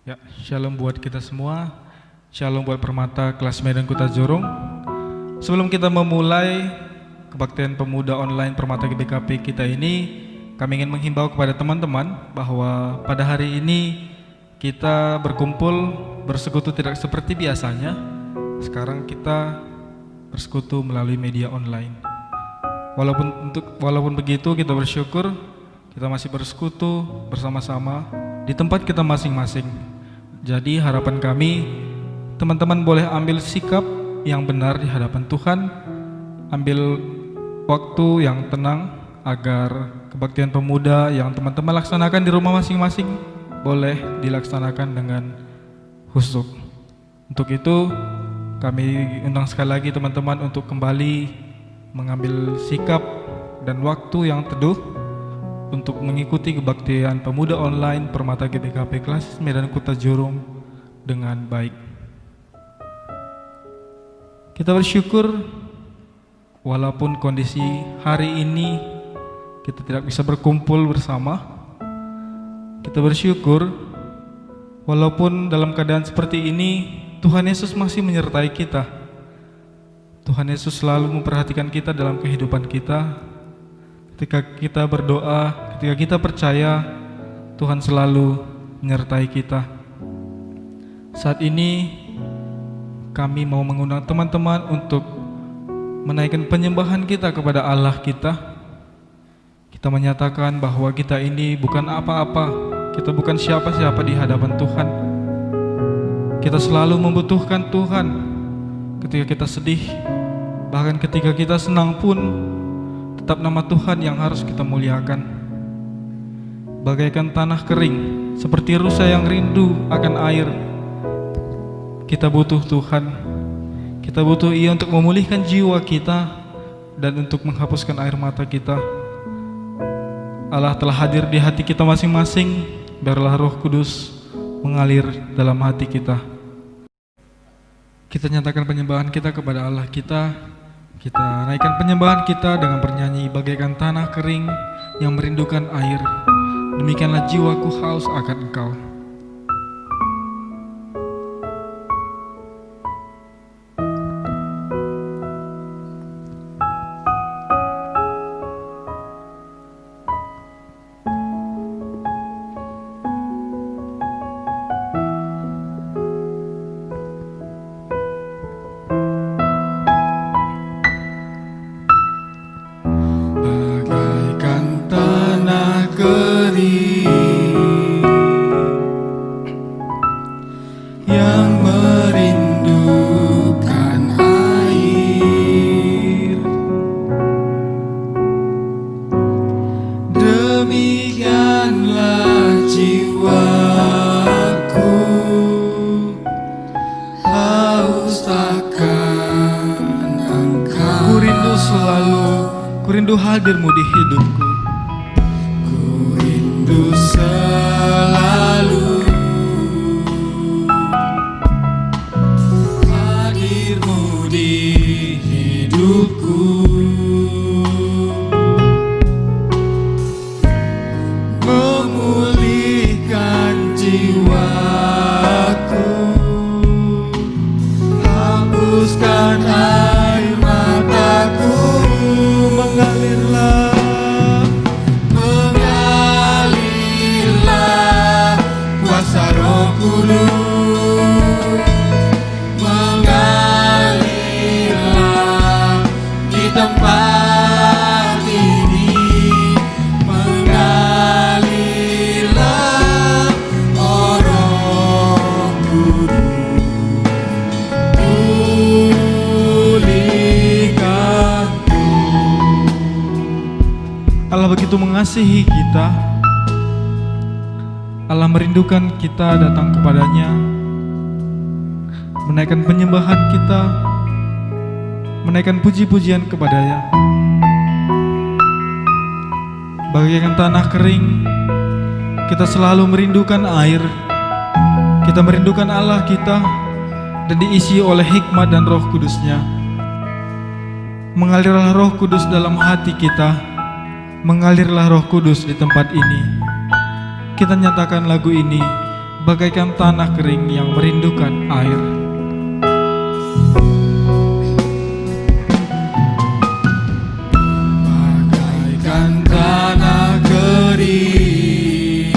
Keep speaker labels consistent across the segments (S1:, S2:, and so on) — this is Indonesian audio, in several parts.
S1: Ya, shalom buat kita semua. Shalom buat Permata kelas Medan Kota Jorong. Sebelum kita memulai kebaktian pemuda online Permata GBKP kita ini, kami ingin menghimbau kepada teman-teman bahwa pada hari ini kita berkumpul bersekutu tidak seperti biasanya. Sekarang kita bersekutu melalui media online. Walaupun begitu, kita bersyukur kita masih bersekutu bersama-sama di tempat kita masing-masing. Jadi harapan kami, teman-teman boleh ambil sikap yang benar di hadapan Tuhan, ambil waktu yang tenang agar kebaktian pemuda yang teman-teman laksanakan di rumah masing-masing boleh dilaksanakan dengan khusyuk. Untuk itu kami undang sekali lagi teman-teman untuk kembali mengambil sikap dan waktu yang teduh untuk mengikuti kebaktian pemuda online Permata GBKP kelas Medan Kota Jorong dengan baik. Kita bersyukur walaupun kondisi hari ini kita tidak bisa berkumpul bersama. Kita bersyukur walaupun dalam keadaan seperti ini Tuhan Yesus masih menyertai kita. Tuhan Yesus selalu memperhatikan kita dalam kehidupan kita. Ketika kita berdoa, ketika kita percaya, Tuhan selalu menyertai kita. Saat ini kami mau mengundang teman-teman untuk menaikkan penyembahan kita kepada Allah kita. Kita menyatakan bahwa kita ini bukan apa-apa, kita bukan siapa-siapa di hadapan Tuhan. Kita selalu membutuhkan Tuhan. Ketika kita sedih, bahkan ketika kita senang pun, tetap nama Tuhan yang harus kita muliakan. Bagaikan tanah kering, seperti rusa yang rindu akan air, kita butuh Tuhan. Kita butuh Ia untuk memulihkan jiwa kita dan untuk menghapuskan air mata kita. Allah telah hadir di hati kita masing-masing. Biarlah Roh Kudus mengalir dalam hati kita. Kita nyatakan penyembahan kita kepada Allah kita. Kita naikkan penyembahan kita dengan bernyanyi bagaikan tanah kering yang merindukan air. Demikianlah jiwaku haus akan Engkau. Hadirmu di hidupku.
S2: Ku rindu selalu hadirmu di hidupku, memulihkan jiwaku, hapuskan air mataku. Mengalirlah kuasa Roh Kudus, mengalirlah di tempat ini, mengalirlah oh Roh Kudus, pulihkanku.
S1: Allah begitu mengasihi kita. Allah merindukan kita datang kepadanya, menaikkan penyembahan kita, menaikkan puji-pujian kepadanya. Bagaikan tanah kering, kita selalu merindukan air. Kita merindukan Allah kita dan diisi oleh hikmat dan Roh Kudus-Nya. Mengalirlah Roh Kudus dalam hati kita, mengalirlah Roh Kudus di tempat ini. Kita nyatakan lagu ini, bagaikan tanah kering yang merindukan air.
S2: Bagaikan tanah kering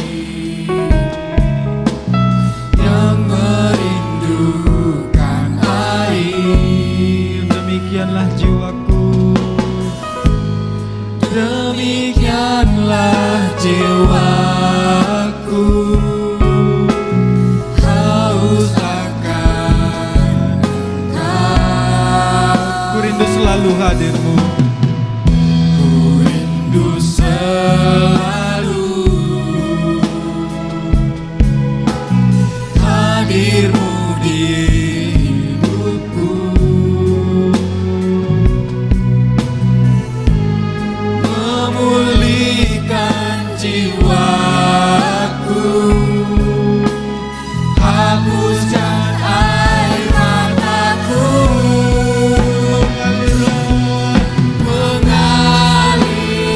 S2: yang merindukan air,
S1: Demikianlah jiwaku,
S2: demikianlah jiwaku, haus akan Engkau.
S1: ku rindu selalu hadirmu.
S2: Ku rindu selalu hadirmu di hidupku, memulihkan jiwaku, hapuskan air mataku,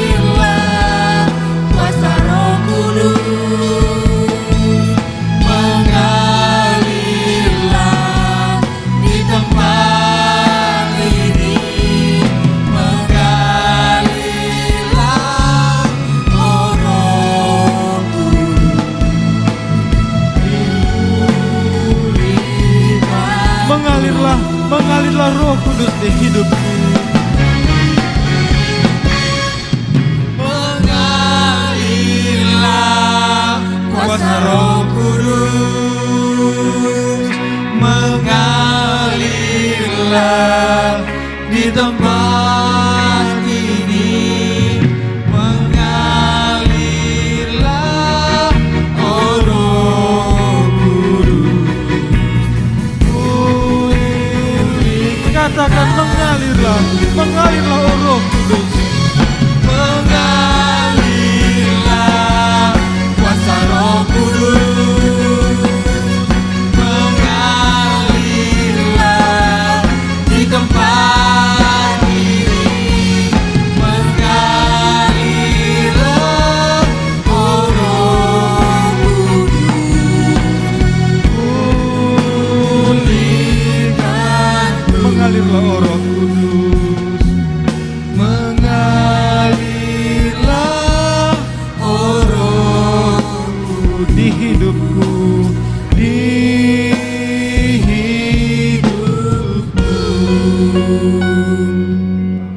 S2: mengalirlah kuasa Roh Kudus, mengalirlah di tempat ini, mengalirlah oh Roh Kudus, pulihkan,
S1: Mengalirlah Roh Kudus di hidupku.
S2: mengalirlah kuasa Roh Kudus, mengalirlah di tempat ini, mengalirlah oh Roh Kudus,
S1: Katakan mengalirlah oh Roh Kudus.
S2: mengalirlah kuasa Roh Kudus, mengalirlah di tempat ini, mengalirlah oh Roh Kudus, pulihkan,
S1: Mengalirlah oh Roh Kudus.
S2: mengalirlah oh Roh Kudus
S1: Di hidupku,
S2: di hidupku.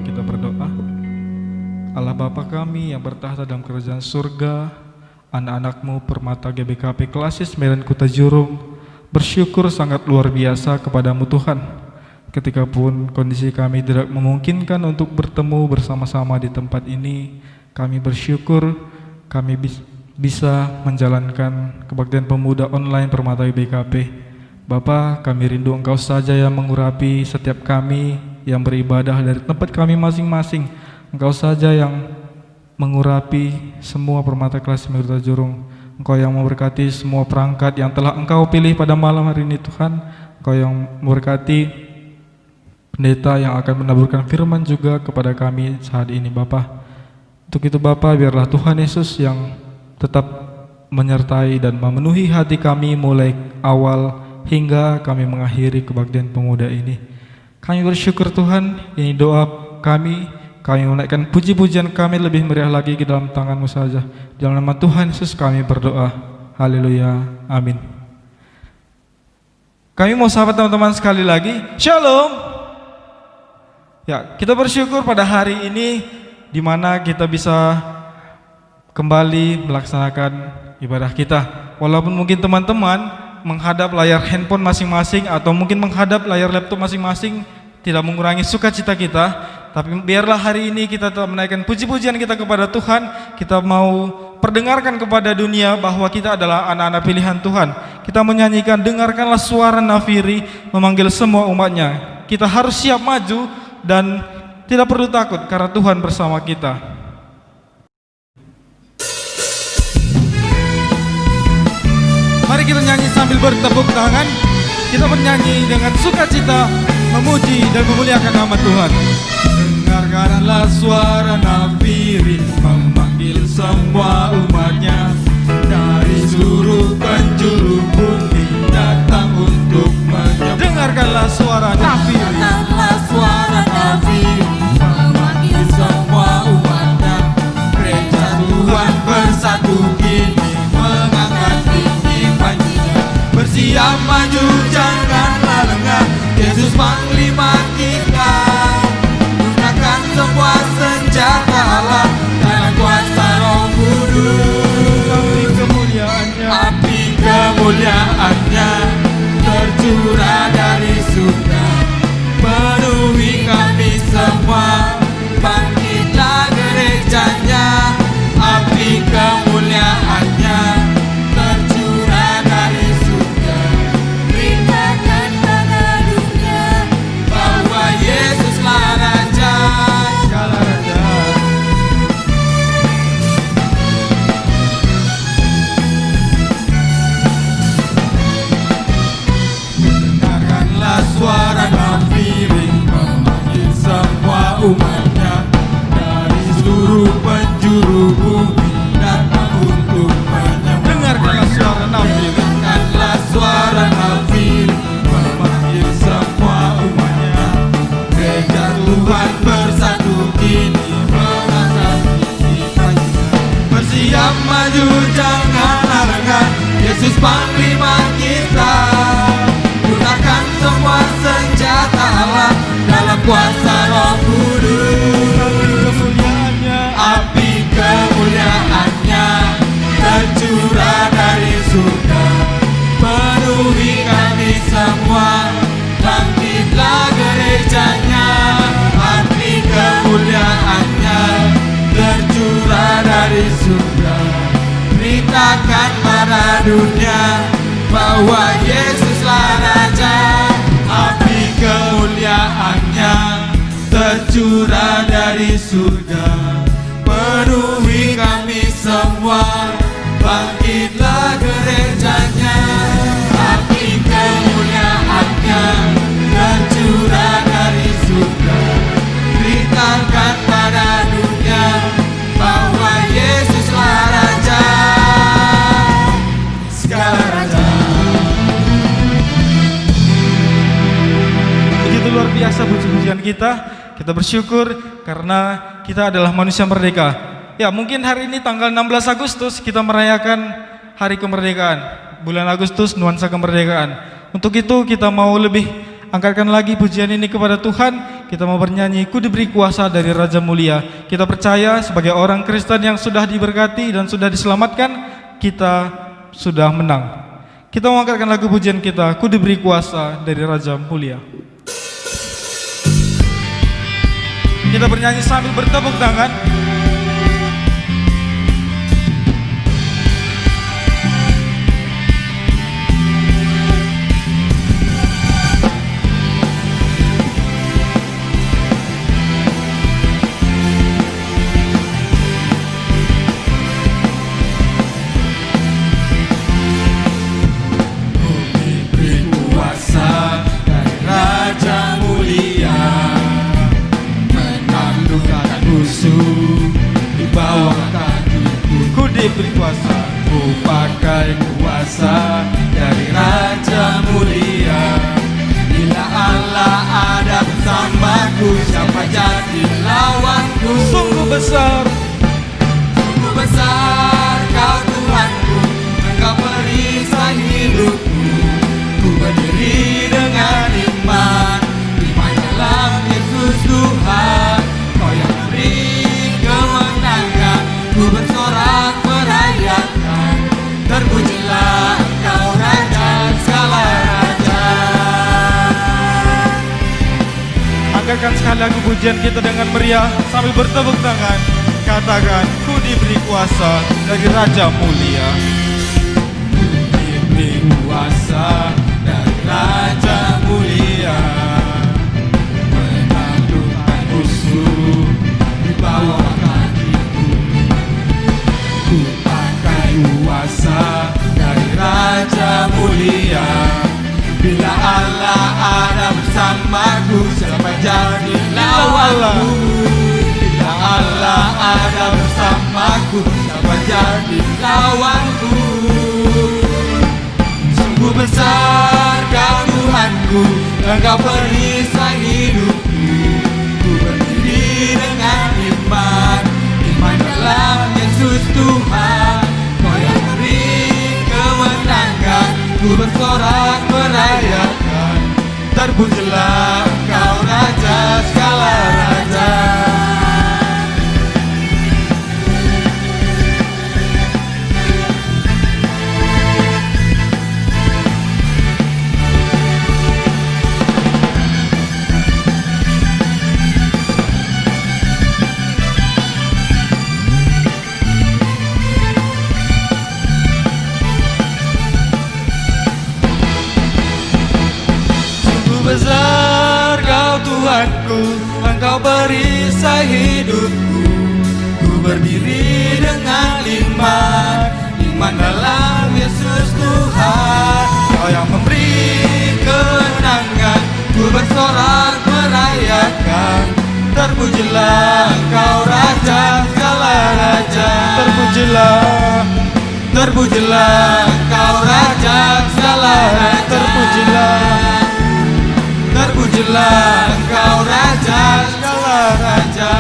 S1: kita berdoa. Allah Bapa kami yang bertahta dalam kerajaan surga, anak-anak-Mu Permata GBKP Klasis Medan Kota Jurung bersyukur sangat luar biasa kepadamu Tuhan. Ketika pun kondisi kami tidak memungkinkan untuk bertemu bersama-sama di tempat ini, kami bersyukur kami bisa menjalankan kebaktian pemuda online Permata GBKP. Bapa, kami rindu Engkau saja yang mengurapi setiap kami yang beribadah dari tempat kami masing-masing. Engkau saja yang mengurapi semua Permata Klasis Medan Kota Jurung. Engkau yang memberkati semua perangkat yang telah Engkau pilih pada malam hari ini Tuhan. Engkau yang memberkati pendeta yang akan menaburkan firman juga kepada kami saat ini Bapa. Untuk itu Bapa, biarlah Tuhan Yesus yang tetap menyertai dan memenuhi hati kami mulai awal hingga kami mengakhiri kebaktian pemuda ini. Kami bersyukur Tuhan, ini doa kami menaikkan puji-pujian kami lebih meriah lagi ke dalam tangan-Mu saja. Dalam nama Tuhan Yesus kami berdoa. Haleluya, amin. Kami mau sahabat teman-teman sekali lagi, Shalom. Ya, kita bersyukur pada hari ini di mana kita bisa kembali melaksanakan ibadah kita. Walaupun mungkin teman-teman menghadap layar handphone masing-masing atau mungkin menghadap layar laptop masing-masing tidak mengurangi sukacita kita, tapi biarlah hari ini kita telah menaikkan puji-pujian kita kepada Tuhan. Kita mau perdengarkan kepada dunia bahwa kita adalah anak-anak pilihan Tuhan. Kita menyanyikan, dengarkanlah suara nafiri memanggil semua umatnya. Kita harus siap maju dan tidak perlu takut karena Tuhan bersama kita. Mari kita nyanyi sambil bertepuk tangan. Kita bernyanyi dengan sukacita, memuji dan memuliakan nama Tuhan.
S2: Dengarkanlah suara nafiri memanggil semua umatnya dari seluruh penjuru
S1: Dengarkanlah suara nafiri.
S2: Dengarkanlah suara nafiri memanggil semua umatnya. Gereja Tuhan bersatu kini mengangkat tinggi panjinya. Bersiap maju janganlah lengah, Yesus panglima kita. Gunakan semua senjata Allah dalam kuasa Roh Kudus.
S1: Api kemuliaannya,
S2: Api kemuliaannya tercurah dari surga, penuhi kami semua. Bangkitlah gerejanya. Api kemuliaannya tercurah dari surga, beritakan pada dunia bahwa Yesuslah Raja segala raja. Dengarkanlah suara nafiri memanggil semua umatnya. Dari seluruh penjuru bumi datang untuk menyembah.
S1: dengarkanlah suara nafiri.
S2: Dengarkanlah suara nafiri memanggil semua umatnya. Gereja Tuhan bersatu kini mengangkat tinggi panjinya. Bersiap maju janganlah lengah, Yesus panglima kita. Gunakan semua senjata Allah dalam kuasa Roh Kudus.
S1: Kemuliaannya,
S2: Api kemuliaannya tercurah dari surga, penuhi kami semua. Bangkitlah gerejanya. Api kemuliaannya tercurah dari surga, beritakan pada dunia bahwa Yesuslah Raja. Api kemuliaannya tercurah dari surga, penuhi kami semua. Bangkitlah gerejanya. Api kemuliaannya tercurah dari surga, beritakan pada dunia bahwa Yesuslah Raja segala raja.
S1: begitu luar biasa puji-pujian kita. Kita bersyukur karena kita adalah manusia merdeka. Ya, mungkin hari ini tanggal 16 Agustus kita merayakan hari kemerdekaan. Bulan Agustus nuansa kemerdekaan. Untuk itu kita mau lebih angkatkan lagi pujian ini kepada Tuhan. Kita mau bernyanyi Ku Diberi Kuasa dari Raja Mulia. Kita percaya sebagai orang Kristen yang sudah diberkati dan sudah diselamatkan, kita sudah menang. Kita mau angkatkan lagu pujian kita Ku Diberi Kuasa dari Raja Mulia. Kita bernyanyi sambil bertepuk tangan.
S2: Diberi kuasa dari Raja Mulia, menaklukkan musuh di bawah kakiku.
S1: Ku diberi kuasa.
S2: Ku pakai kuasa dari Raja Mulia. Bila Allah ada bersamaku, siapa jadi lawanku?
S1: Sungguh besar,
S2: Sungguh besar Kau Tuhanku, Engkau perisai hidupku. Ku berdiri dengan iman dalam Yesus Tuhan. Kau yang beri kemenangan, ku bersorak merayakan. Terpujilah Engkau Raja segala raja.
S1: angkatkan sekali lagu pujian kita dengan meriah sambil bertepuk tangan. Katakan, ku diberi kuasa dari Raja Mulia.
S2: Diberi kuasa dari Raja Mulia, menaklukkan musuh di bawah kakiku. Ku pakai kuasa dari Raja Mulia. Bila Allah ada bersamaku, siapa jadi lawanku? Bila Allah ada bersamaku, siapa jadi lawanku? Sungguh besar Kau Tuhanku, Engkau perisai hidupku. Ku berdiri dengan iman, iman dalam Yesus Tuhan. Kau yang beri kemenangan, ku bersorak merayakan. Terpujilah Engkau Raja segala raja. Besar Kau Tuhanku, Engkau perisai hidupku. Ku berdiri dengan iman, iman dalam Yesus Tuhan. Kau yang memberi kemenangan, ku bersorak merayakan. Terpujilah Engkau Raja segala raja. Terpujilah Engkau Raja segala raja. Terpujilah Engkau Raja segala raja.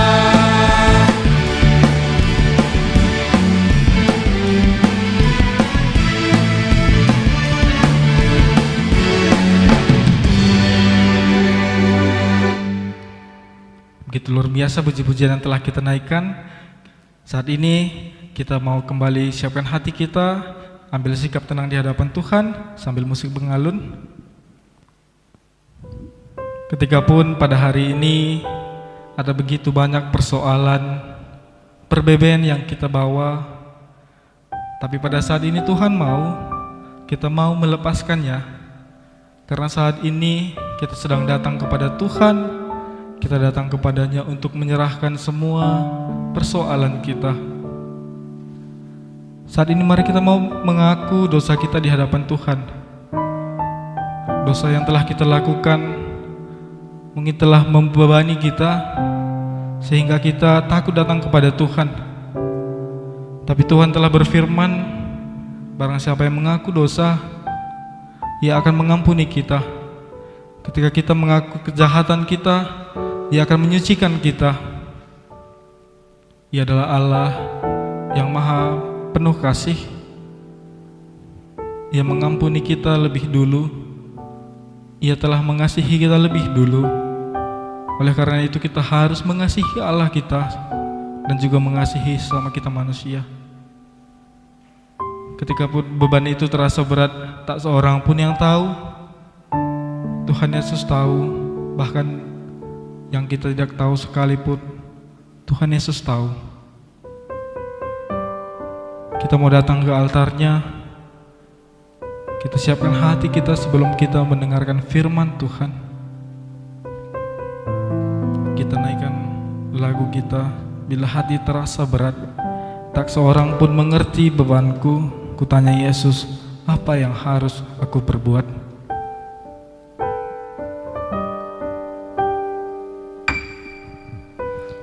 S1: Begitu luar biasa puji-pujian yang telah kita naikkan. Saat ini kita mau kembali siapkan hati kita, ambil sikap tenang di hadapan Tuhan sambil musik mengalun. Ketikapun pada hari ini ada begitu banyak persoalan, perbedaan yang kita bawa, tapi pada saat ini Tuhan kita mau melepaskannya. Karena saat ini kita sedang datang kepada Tuhan, kita datang kepadanya untuk menyerahkan semua persoalan kita. Saat ini mari kita mau mengaku dosa kita di hadapan Tuhan. Dosa yang telah kita lakukan mungkin telah membebani kita sehingga kita takut datang kepada Tuhan. Tapi Tuhan telah berfirman, barang siapa yang mengaku dosa, Ia akan mengampuni kita. Ketika kita mengaku kejahatan kita, Ia akan menyucikan kita. Ia adalah Allah yang maha penuh kasih. Ia mengampuni kita lebih dulu. Ia telah mengasihi kita lebih dulu. Oleh karena itu kita harus mengasihi Allah kita dan juga mengasihi sesama kita manusia. Ketika beban itu terasa berat, tak seorang pun yang tahu. Tuhan Yesus tahu, bahkan yang kita tidak tahu sekalipun Tuhan Yesus tahu. Kita mau datang ke altarnya, kita siapkan hati kita sebelum kita mendengarkan firman Tuhan. Kita naikkan lagu kita, bila hati terasa berat, tak seorang pun mengerti bebanku. Kutanya Yesus, apa yang harus aku perbuat?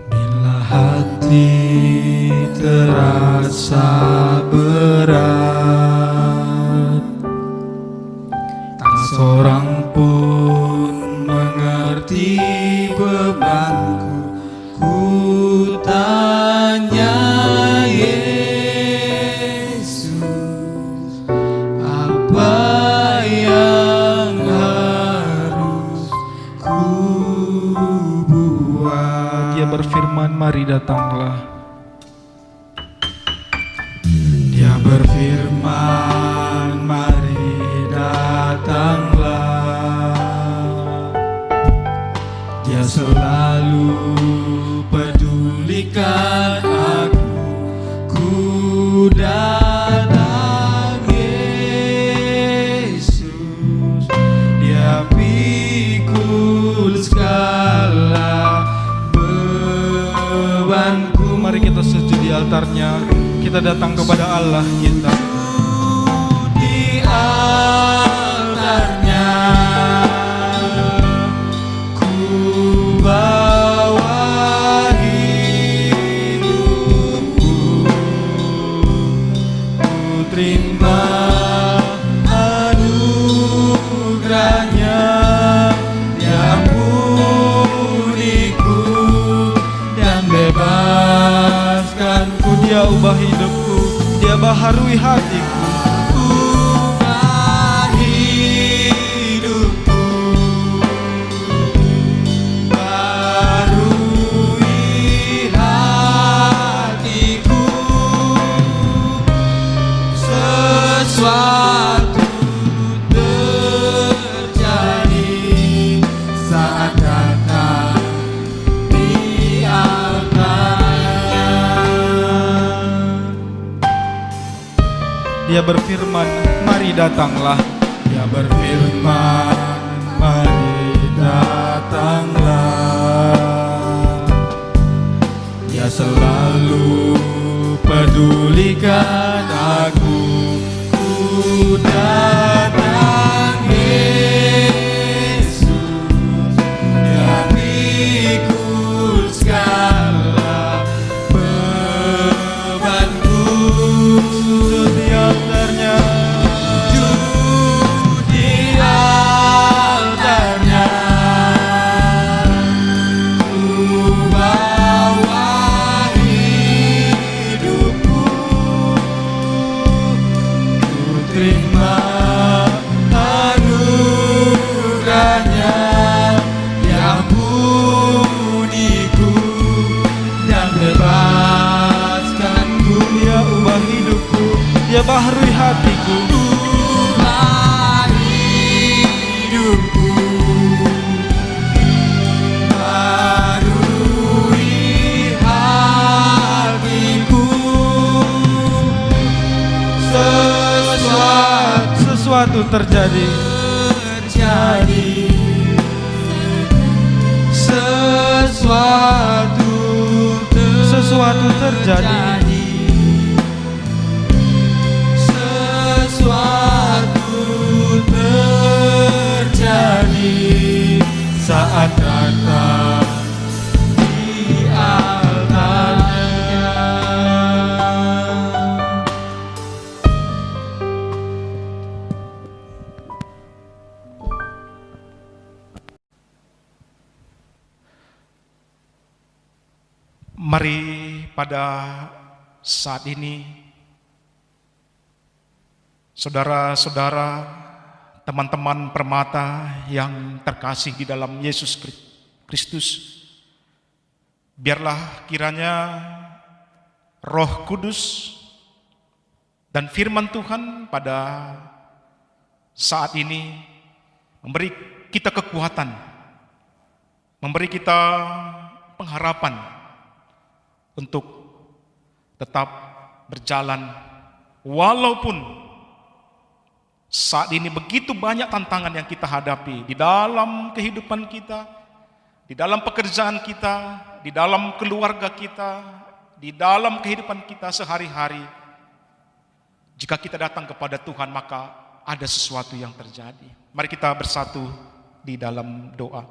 S2: Bila hati terasa berat, tak seorang pun mengerti bebanku. Ku tanya Yesus, apa yang harus ku buat?
S1: Dia berfirman, mari datanglah.
S2: Dia berfirman, mari datanglah. Dia selalu pedulikan aku. Ku datang Yesus. Dia pikul segala bebanku.
S1: Mari kita sujud di altarnya, kita datang kepada Allah kita.
S2: Di altarnya ku bawa hidupku. Ku terima anugerahnya
S1: baharui hatiku.
S2: Ubah hidupku, barui hatiku. Sesuatu terjadi saat datang di altarnya.
S1: Dia berfirman, mari datanglah.
S2: Dia berfirman, mari datanglah. Dia selalu pedulikan aku. Ku datang Yesus, Dia pikul segala bebanku.
S1: Di altarnya,
S2: Di altarnya ku bawa hidupku. Ku terima anugerahnya, Dia ampuniku dan bebaskanku.
S1: dia ubah hidupku, dia baharui hatiku.
S2: Ubah hidupku, barui hatiku.
S1: Sesuatu terjadi. Sesuatu terjadi.
S2: Sesuatu terjadi saat datang di altarnya.
S3: Mari pada saat ini, saudara-saudara, teman-teman permata yang terkasih di dalam Yesus Kristus, biarlah kiranya Roh Kudus dan firman Tuhan pada saat ini memberi kita kekuatan, memberi kita pengharapan untuk tetap berjalan walaupun saat ini begitu banyak tantangan yang kita hadapi di dalam kehidupan kita, di dalam pekerjaan kita, di dalam keluarga kita, di dalam kehidupan kita sehari-hari. Jika kita datang kepada Tuhan, maka ada sesuatu yang terjadi. Mari kita bersatu di dalam doa.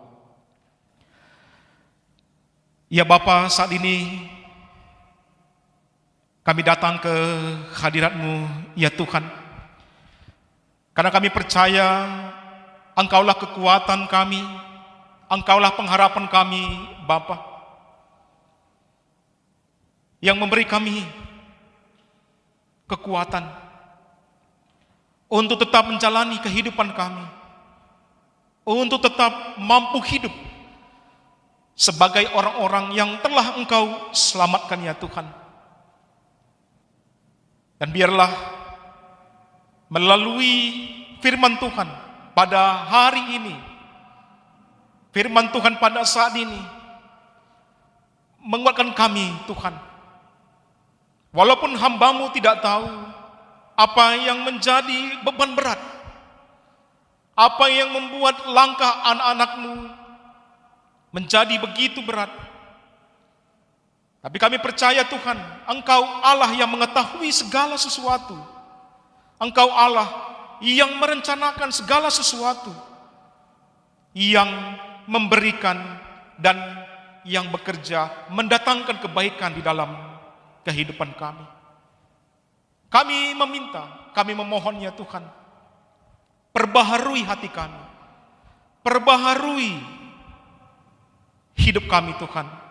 S3: Ya Bapa, saat ini kami datang ke hadirat-Mu, ya Tuhan. Karena kami percaya Engkaulah kekuatan kami, Engkaulah pengharapan kami, Bapa. Yang memberi kami kekuatan untuk tetap menjalani kehidupan kami, untuk tetap mampu hidup sebagai orang-orang yang telah Engkau selamatkan, ya Tuhan. Dan biarlah melalui firman Tuhan pada hari ini, firman Tuhan pada saat ini menguatkan kami, Tuhan. Walaupun hamba-Mu tidak tahu apa yang menjadi beban berat, apa yang membuat langkah anak-anak-Mu menjadi begitu berat. Tapi kami percaya Tuhan, Engkau Allah yang mengetahui segala sesuatu. Engkau Allah yang merencanakan segala sesuatu, yang memberikan dan yang bekerja mendatangkan kebaikan di dalam kehidupan kami. Kami meminta, kami memohon ya Tuhan, perbaharui hati kami, perbaharui hidup kami Tuhan.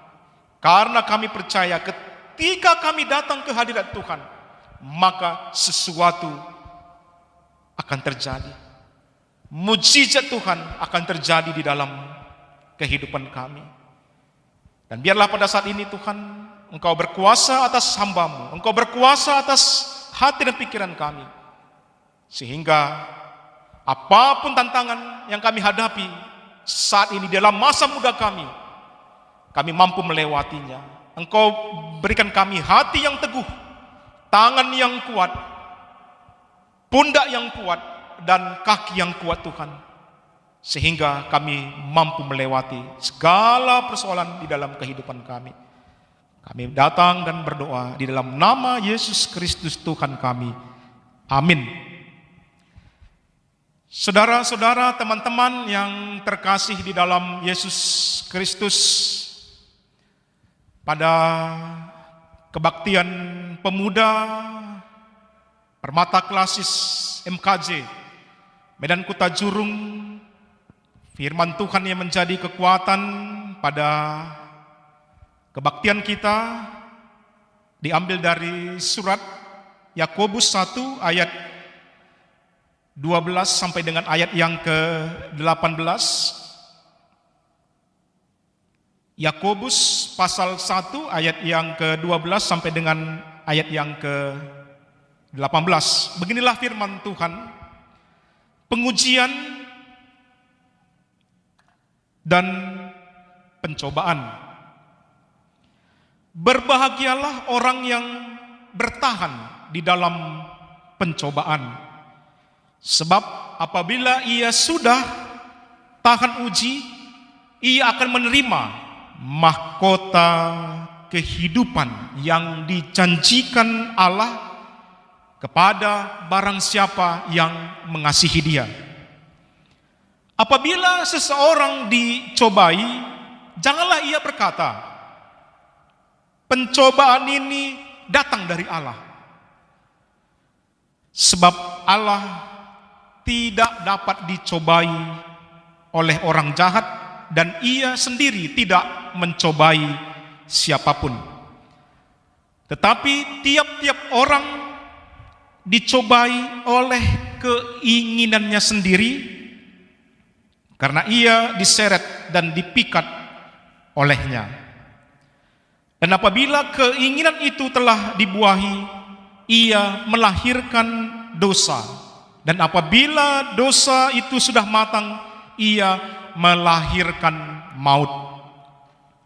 S3: Karena kami percaya ketika kami datang ke hadirat Tuhan, maka sesuatu akan terjadi. Mujizat Tuhan akan terjadi di dalam kehidupan kami. Dan biarlah pada saat ini Tuhan, Engkau berkuasa atas hamba-Mu, Engkau berkuasa atas hati dan pikiran kami, sehingga apapun tantangan yang kami hadapi saat ini dalam masa muda kami mampu melewatinya. Engkau berikan kami hati yang teguh, tangan yang kuat, pundak yang kuat, dan kaki yang kuat Tuhan, sehingga kami mampu melewati segala persoalan di dalam kehidupan kami. Kami datang dan berdoa di dalam nama Yesus Kristus Tuhan kami. Amin. Saudara-saudara, teman-teman yang terkasih di dalam Yesus Kristus, pada kebaktian pemuda Permata Klasis MKJ Medan Kuta Jurung, firman Tuhan yang menjadi kekuatan pada kebaktian kita diambil dari surat Yakobus 1 ayat 12 sampai dengan ayat yang ke-18. Yakobus pasal 1 ayat yang ke-12 sampai dengan ayat yang ke-18. Beginilah firman Tuhan. Pengujian dan pencobaan. Berbahagialah orang yang bertahan di dalam pencobaan. Sebab apabila ia sudah tahan uji, ia akan menerima mahkota kehidupan yang dijanjikan Allah kepada barang siapa yang mengasihi Dia. Apabila seseorang dicobai, janganlah ia berkata, pencobaan ini datang dari Allah. Sebab Allah tidak dapat dicobai oleh orang jahat, dan ia sendiri tidak mencobai siapapun. Tetapi tiap-tiap orang dicobai oleh keinginannya sendiri, karena ia diseret dan dipikat olehnya. Dan apabila keinginan itu telah dibuahi, ia melahirkan dosa. Dan apabila dosa itu sudah matang, ia melahirkan maut.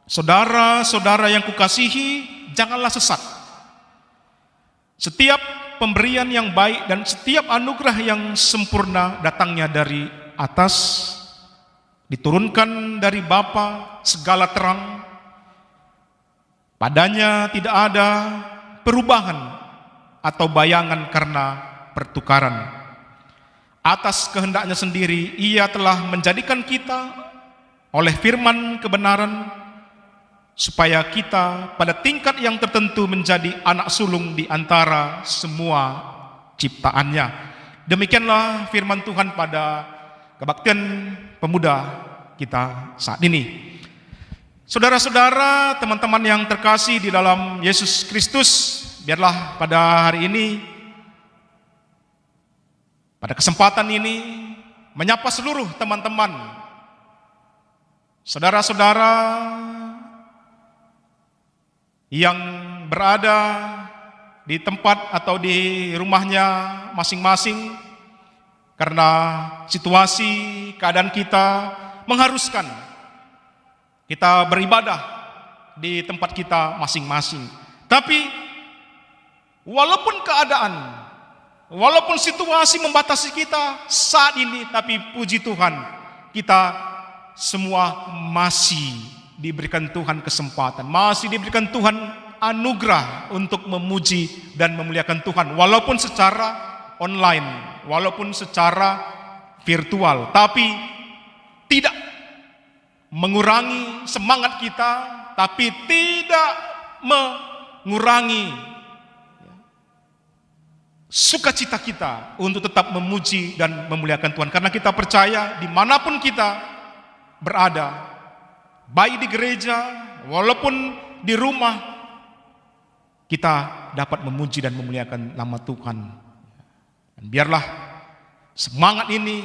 S3: Saudara-saudara yang kukasihi, janganlah sesat. Setiap pemberian yang baik dan setiap anugerah yang sempurna datangnya dari atas, diturunkan dari Bapa segala terang. Padanya tidak ada perubahan atau bayangan karena pertukaran. Atas kehendaknya sendiri, Ia telah menjadikan kita oleh firman kebenaran, supaya kita pada tingkat yang tertentu menjadi anak sulung di antara semua ciptaannya. Demikianlah firman Tuhan pada kebaktian pemuda kita saat ini. Saudara-saudara, teman-teman yang terkasih di dalam Yesus Kristus, biarlah pada hari ini, pada kesempatan ini, menyapa seluruh teman-teman, saudara-saudara yang berada di tempat atau di rumahnya masing-masing, karena situasi keadaan kita mengharuskan kita beribadah di tempat kita masing-masing. Tapi walaupun keadaan, walaupun situasi membatasi kita saat ini, tapi puji Tuhan, kita semua masih diberikan Tuhan kesempatan, masih diberikan Tuhan anugerah untuk memuji dan memuliakan Tuhan, walaupun secara online, walaupun secara virtual, tapi tidak mengurangi semangat kita, tapi tidak mengurangi sukacita kita untuk tetap memuji dan memuliakan Tuhan. Karena kita percaya dimanapun kita berada, baik di gereja, walaupun di rumah, kita dapat memuji dan memuliakan nama Tuhan. Dan biarlah semangat ini,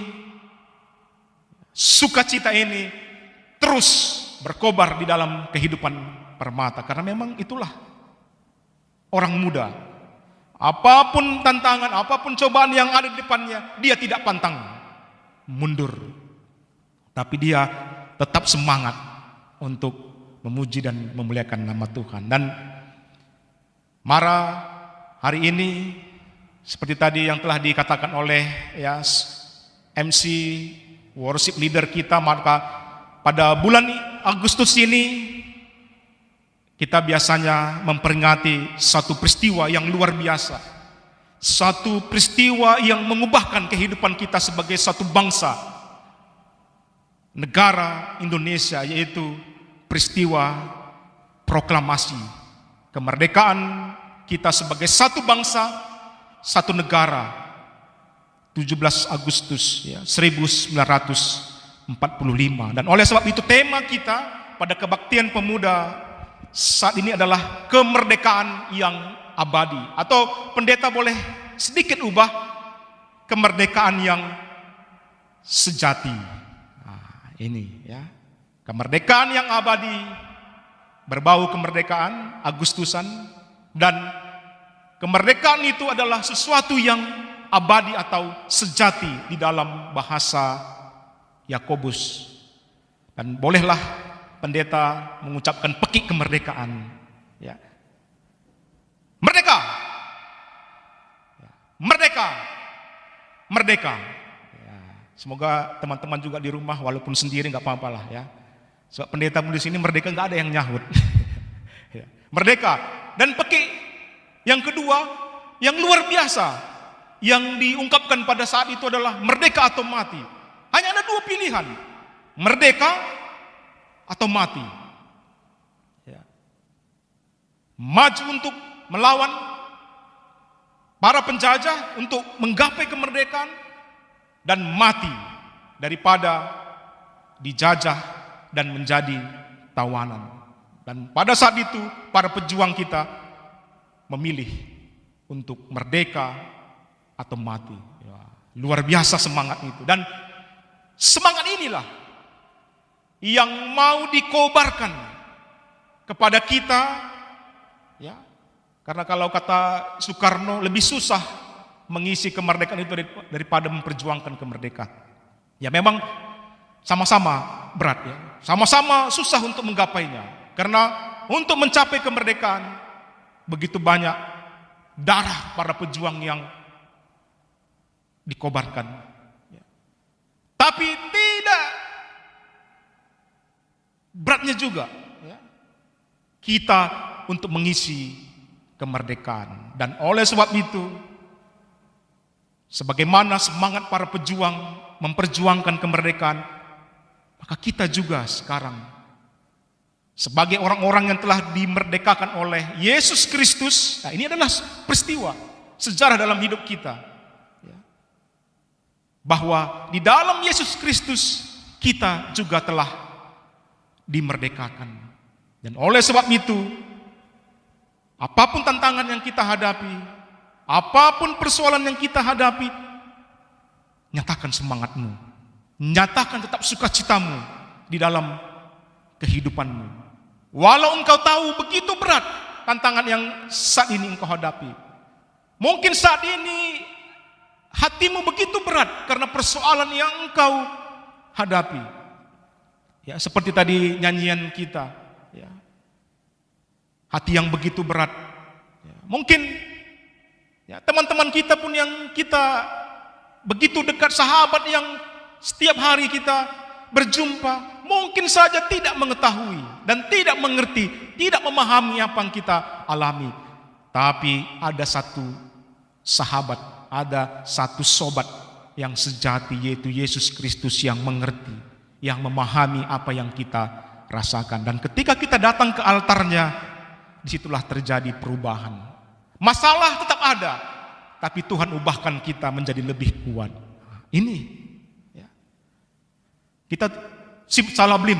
S3: sukacita ini terus berkobar di dalam kehidupan Permata, karena memang itulah orang muda. Apapun tantangan, apapun cobaan yang ada di depannya, dia tidak pantang mundur, tapi dia tetap semangat untuk memuji dan memuliakan nama Tuhan. Dan Mara hari ini seperti tadi yang telah dikatakan oleh MC worship leader kita, maka pada bulan Agustus ini kita biasanya memperingati satu peristiwa yang luar biasa, satu peristiwa yang mengubahkan kehidupan kita sebagai satu bangsa, negara Indonesia, yaitu peristiwa proklamasi kemerdekaan kita sebagai satu bangsa, satu negara, 17 Agustus 1945. Dan oleh sebab itu tema kita pada kebaktian pemuda saat ini adalah kemerdekaan yang abadi, atau pendeta boleh sedikit ubah, kemerdekaan yang sejati. Nah, ini ya, kemerdekaan yang abadi berbau kemerdekaan Agustusan, dan kemerdekaan itu adalah sesuatu yang abadi atau sejati di dalam bahasa Yakobus. Dan bolehlah pendeta mengucapkan pekik kemerdekaan, ya. Merdeka, merdeka, merdeka. Ya. Semoga teman-teman juga di rumah walaupun sendiri nggak apa-apa lah ya. Sebab pendeta di sini merdeka nggak ada yang nyahut. Ya. Merdeka. Dan pekik yang kedua yang luar biasa yang diungkapkan pada saat itu adalah merdeka atau mati. Hanya ada dua pilihan, merdeka atau mati. Ya. Maju untuk melawan para penjajah untuk menggapai kemerdekaan, dan mati daripada dijajah dan menjadi tawanan. Dan pada saat itu para pejuang kita memilih untuk merdeka atau mati. Ya, luar biasa semangat itu. Dan semangat inilah yang mau dikobarkan kepada kita, ya. Karena kalau kata Soekarno, lebih susah mengisi kemerdekaan itu daripada memperjuangkan kemerdekaan. Ya memang sama-sama berat ya, sama-sama susah untuk menggapainya. Karena untuk mencapai kemerdekaan begitu banyak darah para pejuang yang dikobarkan. Ya. Tapi tidak beratnya juga ya, kita untuk mengisi kemerdekaan. Dan oleh sebab itu, sebagaimana semangat para pejuang memperjuangkan kemerdekaan, maka kita juga sekarang sebagai orang-orang yang telah dimerdekakan oleh Yesus Kristus. Nah, ini adalah peristiwa sejarah dalam hidup kita ya, bahwa di dalam Yesus Kristus kita juga telah dimerdekakan. Dan oleh sebab itu, apapun tantangan yang kita hadapi, apapun persoalan yang kita hadapi, nyatakan semangatmu, nyatakan tetap sukacitamu di dalam kehidupanmu. Walau engkau tahu begitu berat tantangan yang saat ini engkau hadapi. Mungkin saat ini hatimu begitu berat karena persoalan yang engkau hadapi. Ya, seperti tadi nyanyian kita, ya. Hati yang begitu berat. Ya, mungkin ya, teman-teman kita pun yang kita begitu dekat, sahabat yang setiap hari kita berjumpa, mungkin saja tidak mengetahui dan tidak mengerti, tidak memahami apa yang kita alami. Tapi ada satu sahabat, ada satu sobat yang sejati, yaitu Yesus Kristus, yang mengerti, yang memahami apa yang kita rasakan. Dan ketika kita datang ke altarnya, disitulah terjadi perubahan. Masalah tetap ada, tapi Tuhan ubahkan kita menjadi lebih kuat. Ini ya. Kita salah blim,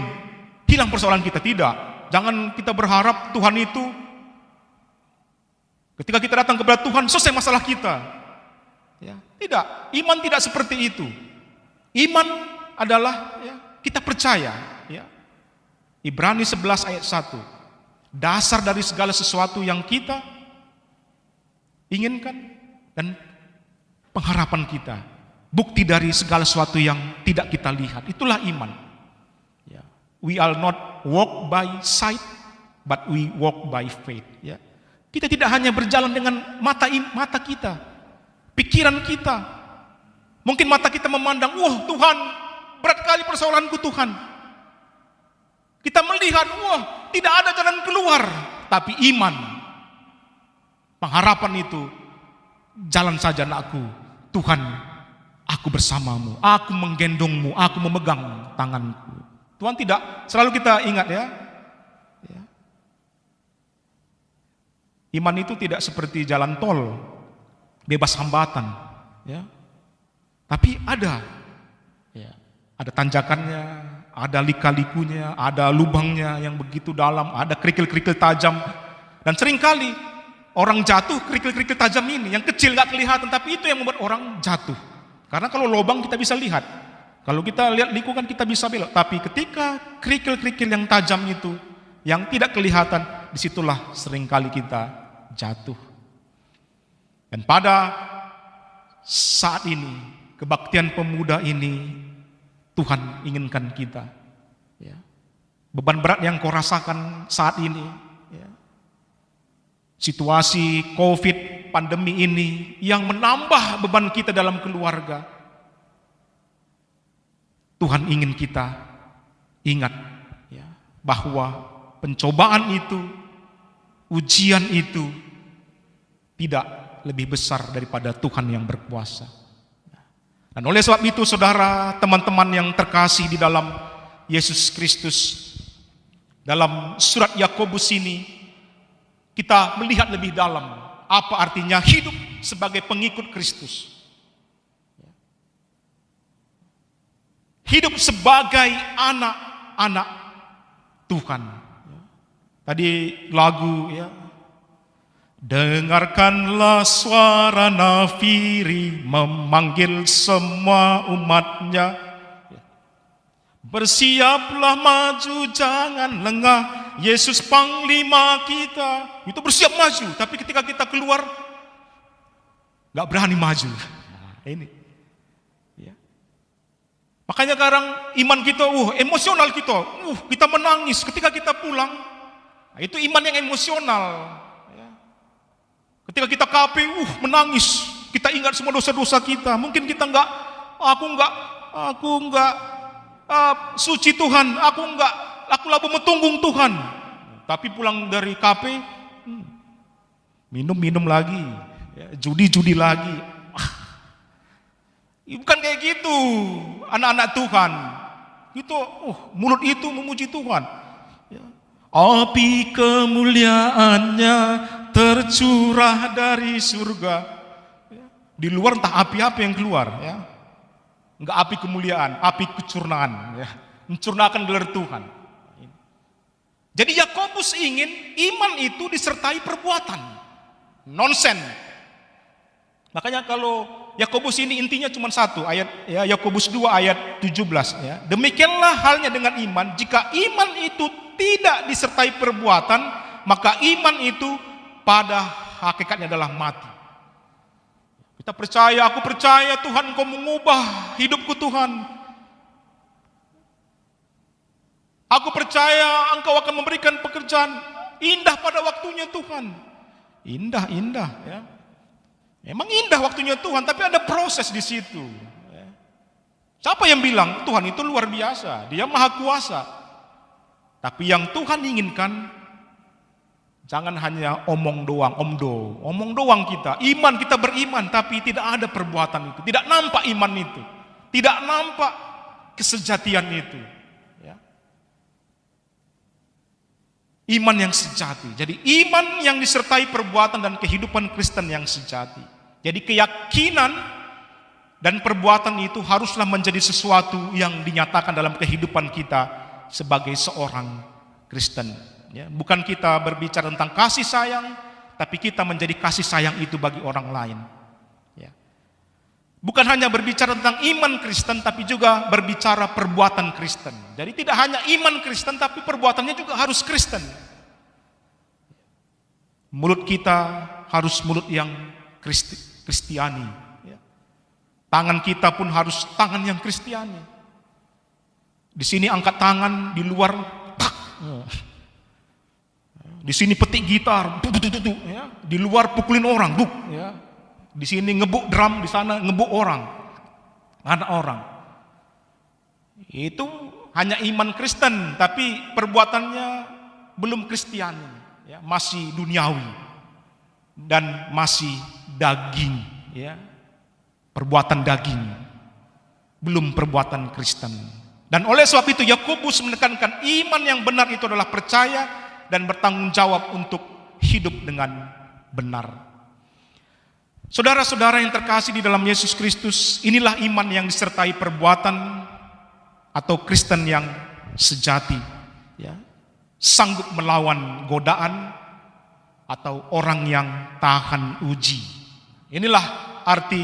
S3: hilang persoalan kita, tidak. Jangan kita berharap Tuhan itu Ketika kita datang kepada Tuhan, selesai masalah kita. Ya, tidak, iman tidak seperti itu. Iman adalah kita percaya. Ya. Ibrani 11 ayat 1. Dasar dari segala sesuatu yang kita inginkan dan pengharapan kita. Bukti dari segala sesuatu yang tidak kita lihat. Itulah iman. Ya. We are not walk by sight, but we walk by faith. Ya. Kita tidak hanya berjalan dengan mata kita, pikiran kita. Mungkin mata kita memandang, wah Tuhan, berat kali persoalanku Tuhan. Kita melihat, wah tidak ada jalan keluar. Tapi iman, pengharapan itu, jalan saja anakku, Tuhan, aku bersamamu, aku menggendongmu, aku memegang tanganku. Tuhan tidak, selalu kita ingat ya. Iman itu tidak seperti jalan tol, bebas hambatan. Ya. Tapi ada tanjakannya, ada lika-likunya, ada lubangnya yang begitu dalam, ada kerikil-kerikil tajam. Dan seringkali orang jatuh kerikil-kerikil tajam ini, yang kecil gak kelihatan, tapi itu yang membuat orang jatuh. Karena kalau lubang kita bisa lihat, kalau kita lihat lingkungan kita bisa belok. Tapi ketika kerikil-kerikil yang tajam itu, yang tidak kelihatan, disitulah seringkali kita jatuh. Dan pada saat ini, kebaktian pemuda ini, Tuhan inginkan kita. Ya. Beban berat yang kau rasakan saat ini, ya. Situasi COVID, pandemi ini, yang menambah beban kita dalam keluarga. Tuhan ingin kita ingat ya, bahwa pencobaan itu, ujian itu tidak lebih besar daripada Tuhan yang berkuasa. Dan oleh sebab itu saudara, teman-teman yang terkasih di dalam Yesus Kristus, dalam surat Yakobus ini kita melihat lebih dalam apa artinya hidup sebagai pengikut Kristus. Hidup sebagai anak-anak Tuhan. Tadi lagu ya. Dengarkanlah suara nafiri memanggil semua umatnya. Bersiaplah maju, jangan lengah. Yesus panglima kita. Itu bersiap maju, tapi ketika kita keluar gak berani maju. Nah, ini. Ya. Makanya sekarang iman kita, emosional kita menangis ketika kita pulang. Nah, itu iman yang emosional. Ketika kita KP, menangis, kita ingat semua dosa-dosa kita. Mungkin kita aku enggak suci Tuhan, aku labu metunggung Tuhan. Tapi pulang dari KP, minum lagi, ya, judi lagi. Bukan kayak gitu, anak-anak Tuhan. Itu, mulut itu memuji Tuhan. Ya. Api kemuliaannya tercurah dari surga. Di luar entah api apa yang keluar, ya. Enggak api kemuliaan, api kecurnaan, ya. Mencurnakan gelar Tuhan. Jadi Yakobus ingin iman itu disertai perbuatan. Nonsen. Makanya kalau Yakobus ini intinya cuma satu ayat, ya, Yakobus 2 ayat 17, ya. Demikianlah halnya dengan iman, jika iman itu tidak disertai perbuatan, maka iman itu pada hakikatnya adalah mati. Kita percaya, aku percaya Tuhan Engkau mengubah hidupku Tuhan. Aku percaya Engkau akan memberikan pekerjaan indah pada waktunya Tuhan. Indah ya. Memang indah waktunya Tuhan, tapi ada proses di situ. Siapa yang bilang Tuhan itu luar biasa, Dia maha kuasa. Tapi yang Tuhan inginkan jangan hanya omong doang kita. Iman kita beriman, tapi tidak ada perbuatan itu. Tidak nampak iman itu. Tidak nampak kesejatian itu. Ya. Iman yang sejati. Jadi iman yang disertai perbuatan dan kehidupan Kristen yang sejati. Jadi keyakinan dan perbuatan itu haruslah menjadi sesuatu yang dinyatakan dalam kehidupan kita sebagai seorang Kristen. Ya, bukan kita berbicara tentang kasih sayang, tapi kita menjadi kasih sayang itu bagi orang lain. Ya. Bukan hanya berbicara tentang iman Kristen, tapi juga berbicara perbuatan Kristen. Jadi tidak hanya iman Kristen, tapi perbuatannya juga harus Kristen. Mulut kita harus mulut yang Kristiani. Ya. Tangan kita pun harus tangan yang Kristiani. Di sini angkat tangan, di luar tak. Di sini petik gitar, ya. Di luar pukulin orang, ya. Di sini ngebuk drum, di sana ngebuk orang, anak orang. Itu hanya iman Kristen, tapi perbuatannya belum Kristiani, ya. Masih duniawi dan masih daging, ya. Perbuatan daging, belum perbuatan Kristen. Dan oleh sebab itu Yakobus menekankan iman yang benar itu adalah percaya dan bertanggung jawab untuk hidup dengan benar. Saudara-saudara yang terkasih di dalam Yesus Kristus, inilah iman yang disertai perbuatan atau Kristen yang sejati, ya. Sanggup melawan godaan atau orang yang tahan uji. Inilah arti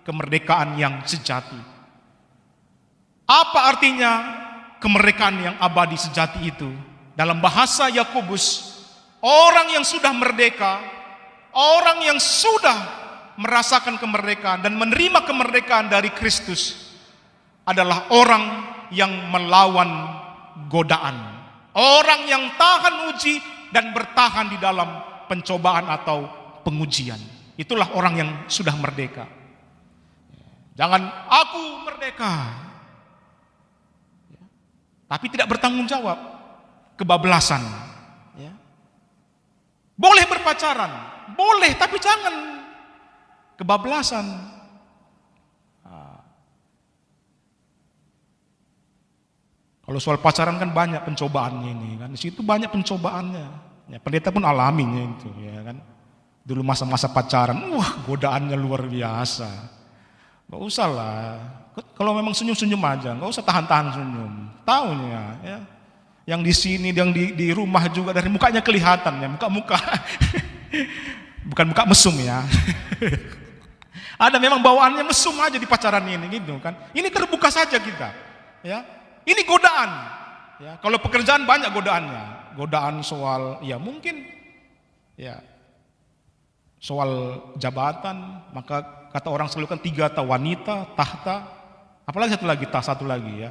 S3: kemerdekaan yang sejati. Apa artinya kemerdekaan yang abadi sejati itu? Dalam bahasa Yakobus, orang yang sudah merdeka, orang yang sudah merasakan kemerdekaan dan menerima kemerdekaan dari Kristus adalah orang yang melawan godaan, orang yang tahan uji dan bertahan di dalam pencobaan atau pengujian. Itulah orang yang sudah merdeka. Jangan aku merdeka, tapi tidak bertanggung jawab. Kebablasan, ya. Boleh berpacaran, boleh, tapi jangan kebablasan. Kalau soal pacaran kan banyak pencobaannya ini, kan. Di situ banyak pencobaannya. Ya, pendeta pun alaminya itu, ya kan. Dulu masa-masa pacaran, wah godaannya luar biasa. Gak usah lah. Kalau memang senyum-senyum aja, gak usah tahan-tahan senyum. Tahunya, ya. Yang di sini, yang di rumah juga dari mukanya kelihatan, ya, muka-muka. Bukan muka mesum, ya. Ada memang bawaannya mesum aja di pacaran ini, gitu kan. Ini terbuka saja kita, ya. Ini godaan, ya. Kalau pekerjaan banyak godaannya. Godaan soal, ya mungkin, ya, soal jabatan. Maka kata orang selalu kan 3 tahta, wanita, tahta, apalagi satu lagi, ya.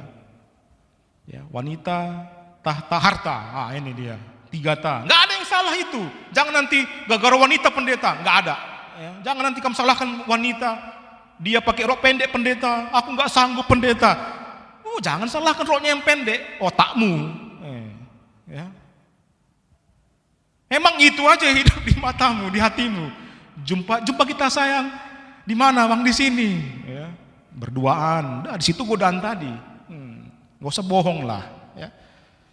S3: Ya, wanita, tahta, harta. Ah, ini dia. 3 tahta. Nggak ada yang salah itu. Jangan nanti gara-gara wanita pendeta, nggak ada. Ya, jangan nanti kamu salahkan wanita. Dia pakai rok pendek pendeta. Aku nggak sanggup pendeta. Jangan salahkan roknya yang pendek. Otakmu. Ya. Emang itu aja hidup di matamu, di hatimu. Jumpa kita sayang. Di mana bang? Di sini. Ya. Berduaan. Nah, di situ godaan tadi. Nggak usah bohong lah. Ya.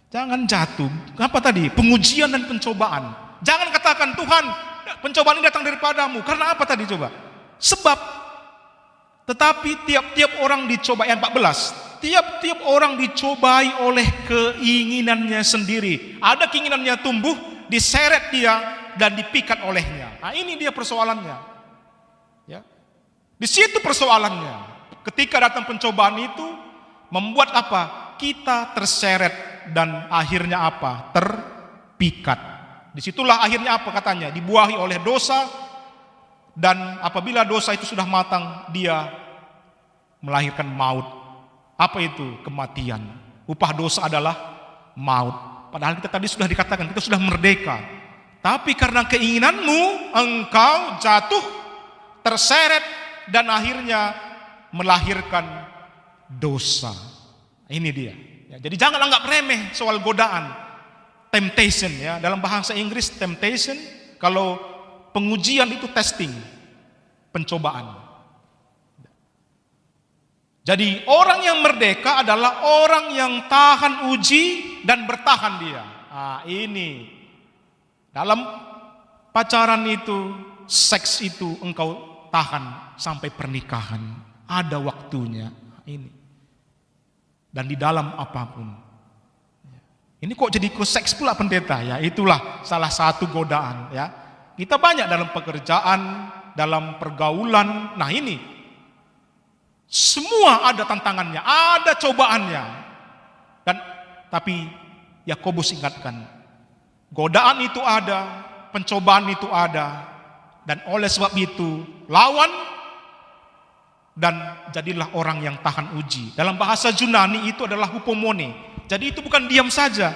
S3: Jangan jatuh. Apa tadi? Pengujian dan pencobaan. Jangan katakan Tuhan, pencobaan ini datang daripadamu. Karena apa tadi coba? Sebab, tetapi tiap-tiap orang dicoba, ayat 14. Tiap-tiap orang dicobai oleh keinginannya sendiri. Ada keinginannya tumbuh, diseret dia dan dipikat olehnya. Nah, ini dia persoalannya. Ya. Di situ persoalannya. Ketika datang pencobaan itu, membuat apa? Kita terseret dan akhirnya apa? Terpikat. Disitulah akhirnya apa katanya? Dibuahi oleh dosa, dan apabila dosa itu sudah matang, dia melahirkan maut. Apa itu? Kematian. Upah dosa adalah maut. Padahal kita tadi sudah dikatakan, kita sudah merdeka. Tapi karena keinginanmu, engkau jatuh, terseret, dan akhirnya melahirkan dosa. Ini dia. Ya, jadi jangan anggap remeh soal godaan. Temptation, ya. Dalam bahasa Inggris temptation, kalau pengujian itu testing, pencobaan. Jadi orang yang merdeka adalah orang yang tahan uji dan bertahan dia. Nah, ini dalam pacaran itu, seks itu engkau tahan sampai pernikahan. Ada waktunya. Ini. Dan di dalam apapun. Ini kok jadi ke seks pula pendeta, ya. Itulah salah satu godaan, ya. Kita banyak dalam pekerjaan, dalam pergaulan. Nah ini, semua ada tantangannya, ada cobaannya. Tapi Yakobus ingatkan, godaan itu ada, pencobaan itu ada, dan oleh sebab itu lawan dan jadilah orang yang tahan uji. Dalam bahasa Yunani itu adalah hupomone. Jadi itu bukan diam saja,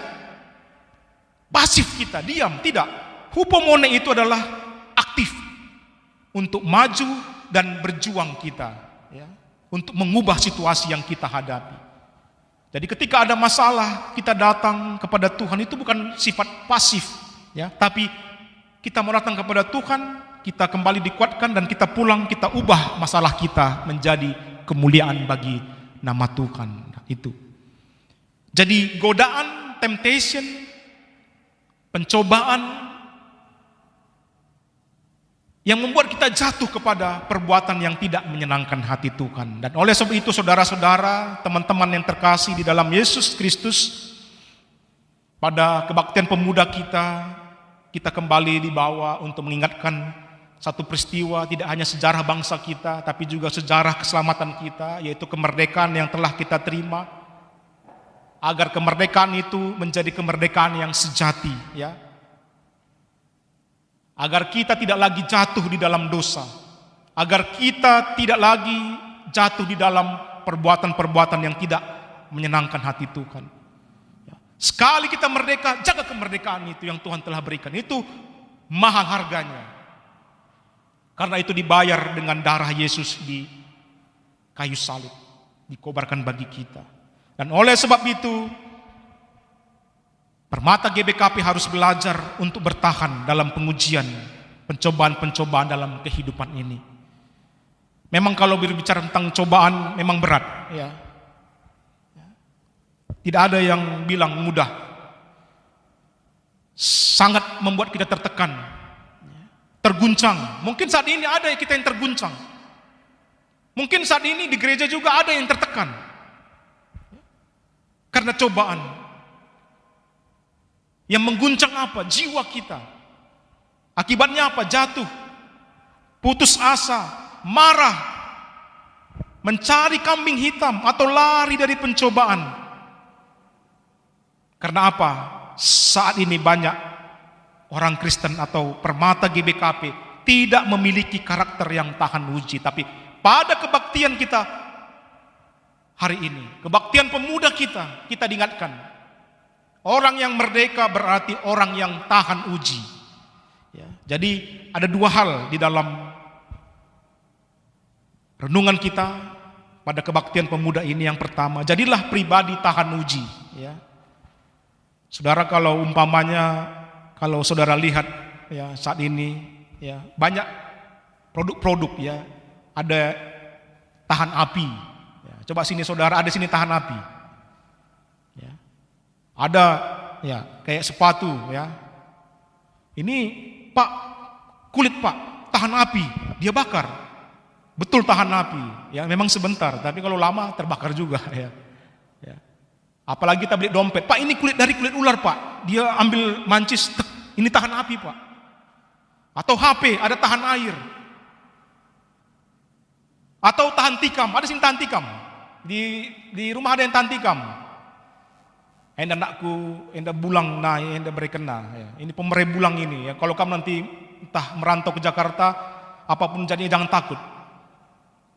S3: pasif kita, diam, tidak. Hupomone itu adalah aktif untuk maju dan berjuang kita, ya, untuk mengubah situasi yang kita hadapi. Jadi ketika ada masalah, kita datang kepada Tuhan, itu bukan sifat pasif, ya, tapi kita mau datang kepada Tuhan, kita kembali dikuatkan dan kita pulang, kita ubah masalah kita menjadi kemuliaan bagi nama Tuhan. Nah, itu. Jadi godaan, temptation, pencobaan yang membuat kita jatuh kepada perbuatan yang tidak menyenangkan hati Tuhan. Dan oleh sebab itu saudara-saudara, teman-teman yang terkasih di dalam Yesus Kristus, pada kebaktian pemuda kita kembali dibawa untuk mengingatkan satu peristiwa, tidak hanya sejarah bangsa kita, tapi juga sejarah keselamatan kita, yaitu kemerdekaan yang telah kita terima, agar kemerdekaan itu menjadi kemerdekaan yang sejati, ya. Agar kita tidak lagi jatuh di dalam dosa, agar kita tidak lagi jatuh di dalam perbuatan-perbuatan yang tidak menyenangkan hati Tuhan. Sekali kita merdeka, jaga kemerdekaan itu yang Tuhan telah berikan. Itu mahal harganya. Karena itu dibayar dengan darah Yesus di kayu salib, dikobarkan bagi kita. Dan oleh sebab itu, Permata GBKP harus belajar untuk bertahan dalam pengujian, pencobaan-pencobaan dalam kehidupan ini. Memang kalau berbicara tentang cobaan memang berat, ya. Tidak ada yang bilang mudah. Sangat membuat kita tertekan, terguncang. Mungkin saat ini ada yang kita yang terguncang. Mungkin saat ini di gereja juga ada yang tertekan karena cobaan. Yang mengguncang apa? Jiwa kita. Akibatnya apa? Jatuh, putus asa, marah, mencari kambing hitam atau lari dari pencobaan. Karena apa? Saat ini banyak orang Kristen atau Permata GBKP tidak memiliki karakter yang tahan uji. Tapi pada kebaktian kita hari ini, kebaktian pemuda kita diingatkan, orang yang merdeka berarti orang yang tahan uji. Ya, jadi ada dua hal di dalam renungan kita pada kebaktian pemuda ini. Yang pertama, jadilah pribadi tahan uji. Ya. Saudara, kalau umpamanya, kalau saudara lihat ya saat ini, ya banyak produk-produk, ya ada tahan api. Ya, coba sini saudara, ada sini tahan api. Ya. Ada ya kayak sepatu, ya. Ini Pak, kulit Pak, tahan api, dia bakar. Betul tahan api, ya memang sebentar, tapi kalau lama terbakar juga, ya. Ya. Apalagi kita beli dompet, Pak ini dari kulit ular Pak, dia ambil mancis, ini tahan api Pak. Atau HP, ada tahan air. Atau tahan tikam, ada sini tahan tikam. Di rumah ada yang tahan tikam. Enda nakku, enda bulang na, enda berekena. Ya. Ini pemerih bulang ini. Ya. Kalau kamu nanti entah merantau ke Jakarta, apapun jadinya jangan takut.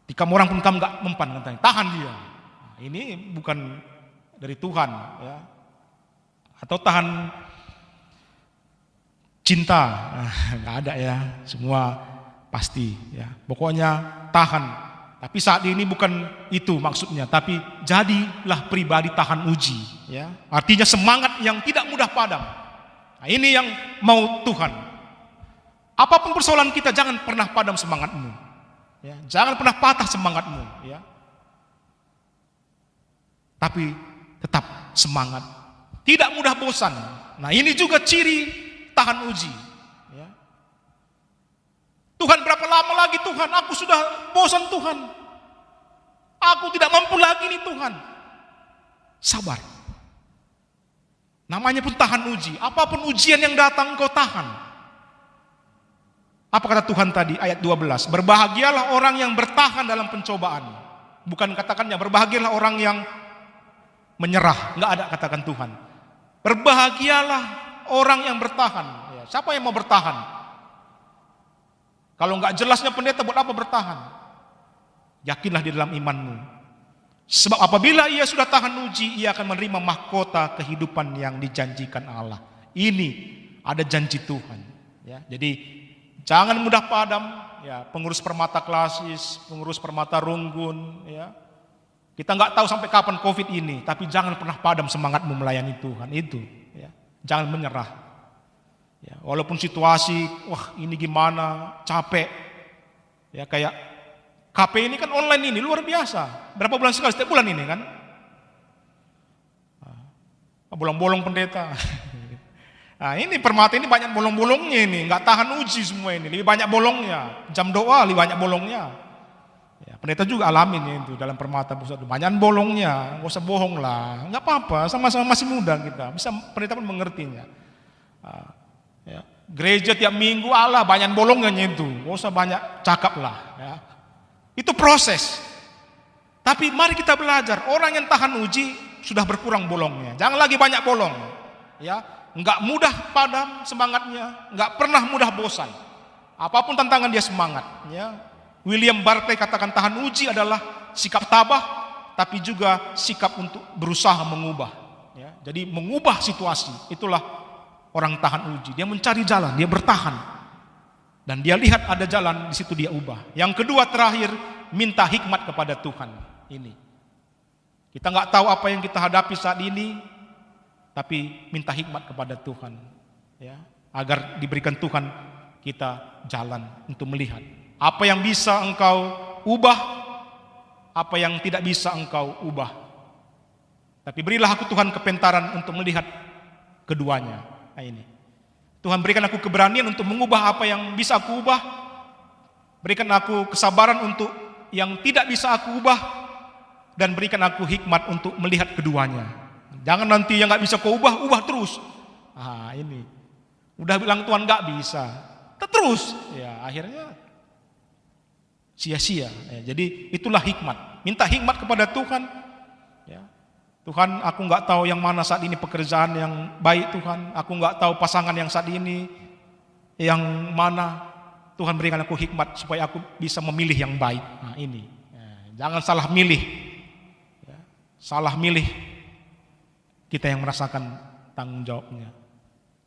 S3: Tikam orang pun kamu nggak mempan, katanya. Tahan dia. Nah, ini bukan dari Tuhan. Ya. Atau tahan cinta, nggak ada ya. Semua pasti. Ya. Pokoknya tahan. Tapi saat ini bukan itu maksudnya, tapi jadilah pribadi tahan uji, ya. Artinya semangat yang tidak mudah padam. Nah, ini yang mau Tuhan. Apapun persoalan kita, jangan pernah padam semangatmu, ya. Jangan pernah patah semangatmu, ya. Tapi tetap semangat, tidak mudah bosan. Nah, ini juga ciri tahan uji, ya. Tuhan, berapa lama lagi Tuhan? Aku sudah bosan Tuhan. Aku tidak mampu lagi nih Tuhan. Sabar. Namanya pun tahan uji. Apapun ujian yang datang kau tahan. Apa kata Tuhan tadi ayat 12? Berbahagialah orang yang bertahan dalam pencobaan. Bukan katakannya berbahagialah orang yang menyerah. Enggak ada katakan Tuhan. Berbahagialah orang yang bertahan. Ya, siapa yang mau bertahan? Kalau enggak jelasnya pendeta buat apa bertahan? Yakinlah di dalam imanmu. Sebab apabila ia sudah tahan uji, ia akan menerima mahkota kehidupan yang dijanjikan Allah. Ini ada janji Tuhan. Ya, jadi jangan mudah padam, ya, pengurus permata klasis, pengurus permata runggun, ya. Kita nggak tahu sampai kapan COVID ini, tapi jangan pernah padam semangatmu melayani Tuhan itu, ya. Jangan menyerah. Ya, walaupun situasi, wah ini gimana, capek, ya kayak KP ini kan online ini luar biasa. Berapa bulan sekali? Setiap bulan ini kan? Bolong-bolong pendeta. Nah ini permata ini banyak bolong-bolongnya ini, nggak tahan uji semua ini, lebih banyak bolongnya. Jam doa lebih banyak bolongnya. Ya, pendeta juga alamin ya itu dalam permata pusat, banyak bolongnya, nggak usah bohong lah, nggak apa-apa, sama-sama masih muda kita, bisa pendeta pun mengertinya. Ya, gereja tiap minggu Allah banyak bolongnya itu, nggak usah banyak cakap lah. Ya. Itu proses. Tapi mari kita belajar, orang yang tahan uji sudah berkurang bolongnya, jangan lagi banyak bolong. Ya. Enggak mudah padam semangatnya, enggak pernah mudah bosan. Apapun tantangan dia semangat. Ya. William Barclay katakan tahan uji adalah sikap tabah, tapi juga sikap untuk berusaha mengubah. Ya. Jadi mengubah situasi, itulah orang tahan uji. Dia mencari jalan, dia bertahan. Dan dia lihat ada jalan, di situ dia ubah. Yang kedua terakhir, minta hikmat kepada Tuhan. Ini. Kita enggak tahu apa yang kita hadapi saat ini, tapi minta hikmat kepada Tuhan, ya, agar diberikan Tuhan kita jalan untuk melihat apa yang bisa engkau ubah, apa yang tidak bisa engkau ubah. Tapi berilah aku Tuhan kepintaran untuk melihat keduanya. Nah, ini Tuhan berikan aku keberanian untuk mengubah apa yang bisa aku ubah, berikan aku kesabaran untuk yang tidak bisa aku ubah, dan berikan aku hikmat untuk melihat keduanya. Jangan nanti yang nggak bisa kau ubah terus. Ini udah bilang Tuhan nggak bisa, terus, ya akhirnya sia-sia. Ya, jadi itulah hikmat. Minta hikmat kepada Tuhan. Ya. Tuhan, aku nggak tahu yang mana saat ini pekerjaan yang baik Tuhan. Aku nggak tahu pasangan yang saat ini yang mana. Tuhan berikan aku hikmat supaya aku bisa memilih yang baik. Nah ini, ya, jangan salah milih. Ya, salah milih. Kita yang merasakan tanggung jawabnya.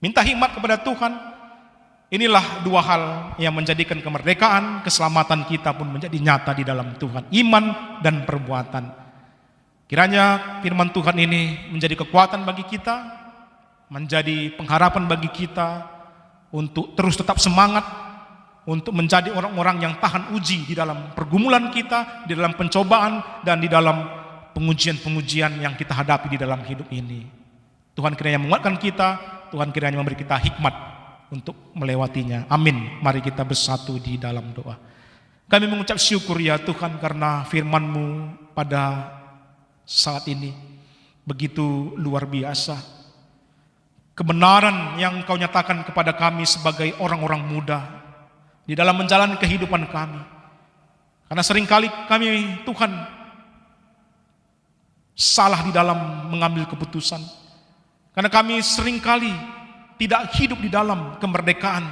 S3: Minta hikmat kepada Tuhan. Inilah dua hal yang menjadikan kemerdekaan, keselamatan kita pun menjadi nyata di dalam Tuhan. Iman dan perbuatan. Kiranya firman Tuhan ini menjadi kekuatan bagi kita, menjadi pengharapan bagi kita untuk terus tetap semangat, untuk menjadi orang-orang yang tahan uji di dalam pergumulan kita, di dalam pencobaan, dan di dalam pengujian-pengujian yang kita hadapi di dalam hidup ini. Tuhan kiranya menguatkan kita, Tuhan kiranya memberi kita hikmat untuk melewatinya. Amin. Mari kita bersatu di dalam doa. Kami mengucap syukur ya Tuhan karena firman-Mu pada saat ini begitu luar biasa. Kebenaran yang Kau nyatakan kepada kami sebagai orang-orang muda di dalam menjalani kehidupan kami. Karena seringkali kami Tuhan salah di dalam mengambil keputusan. Karena kami seringkali tidak hidup di dalam kemerdekaan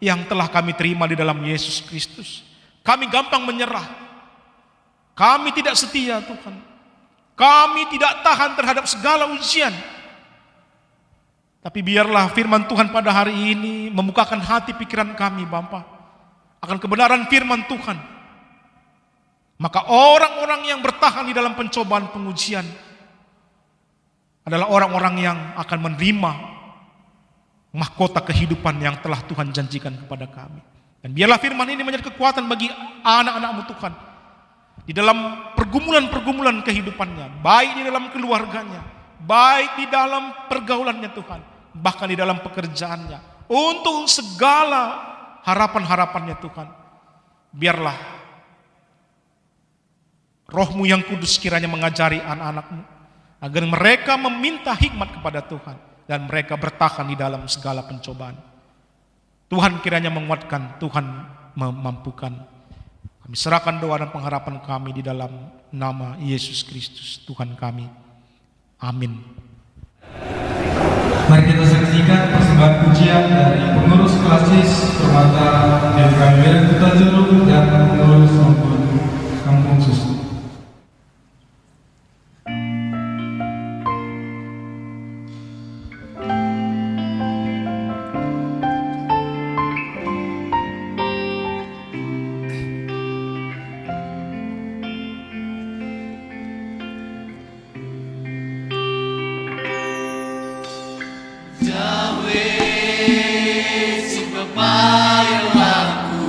S3: yang telah kami terima di dalam Yesus Kristus. Kami gampang menyerah. Kami tidak setia Tuhan. Kami tidak tahan terhadap segala ujian. Tapi biarlah firman Tuhan pada hari ini membukakan hati pikiran kami Bapa akan kebenaran firman Tuhan. Maka orang-orang yang bertahan di dalam pencobaan pengujian adalah orang-orang yang akan menerima mahkota kehidupan yang telah Tuhan janjikan kepada kami. Dan biarlah firman ini menjadi kekuatan bagi anak-anak-Mu Tuhan di dalam pergumulan-pergumulan kehidupannya, baik di dalam keluarganya, baik di dalam pergaulannya Tuhan, bahkan di dalam pekerjaannya, untuk segala harapan-harapannya Tuhan. Biarlah Roh-Mu yang kudus kiranya mengajari anak-anak-Mu agar mereka meminta hikmat kepada Tuhan dan mereka bertahan di dalam segala pencobaan. Tuhan kiranya menguatkan, Tuhan memampukan. Kami serahkan doa dan pengharapan kami di dalam nama Yesus Kristus Tuhan kami. Amin.
S1: Mari kita saksikan persembahan pujian dari pengurus klasis Permata FKM Kota Juru dan pengurus Kampung Susu.
S2: Yahweh, si pepayo aku,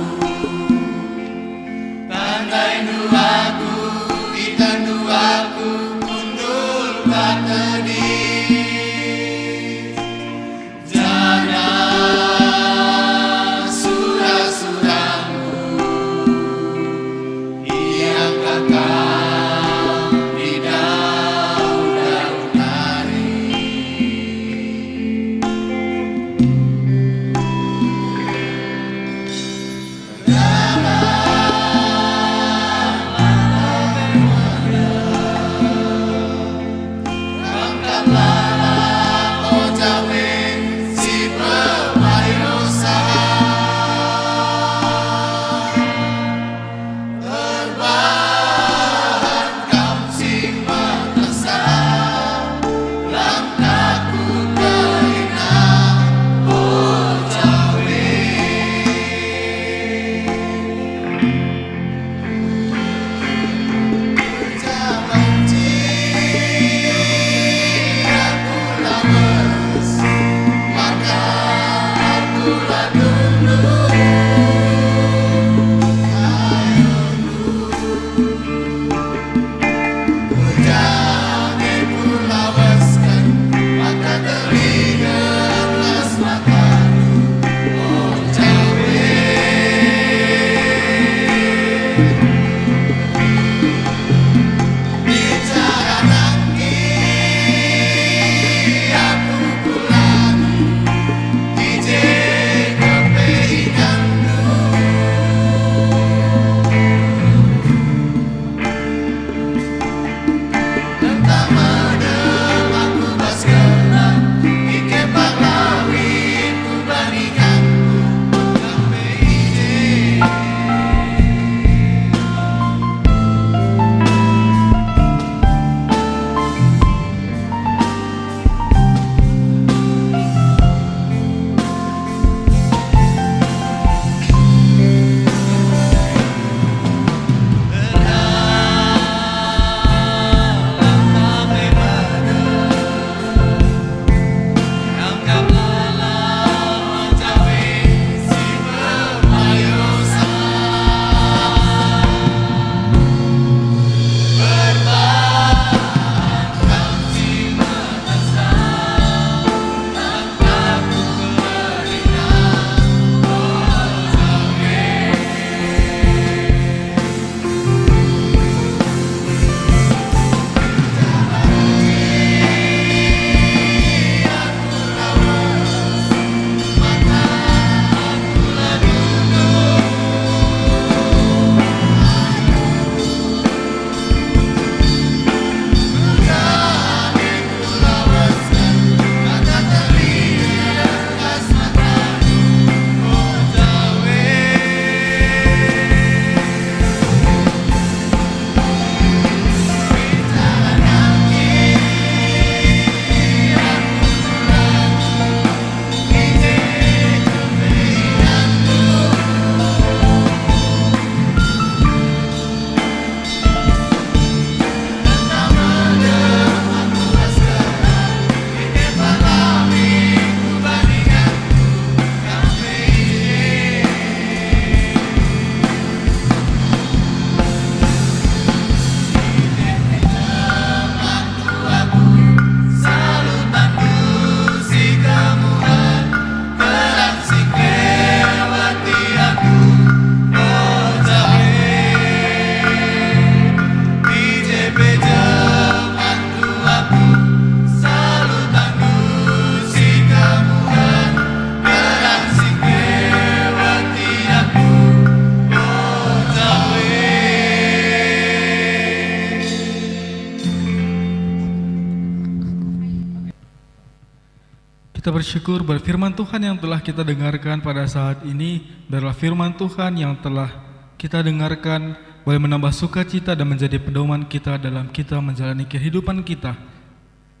S1: Kita bersyukur bahwa firman Tuhan yang telah kita dengarkan pada saat ini adalah firman Tuhan yang telah kita dengarkan boleh menambah sukacita dan menjadi pedoman kita dalam kita menjalani kehidupan kita.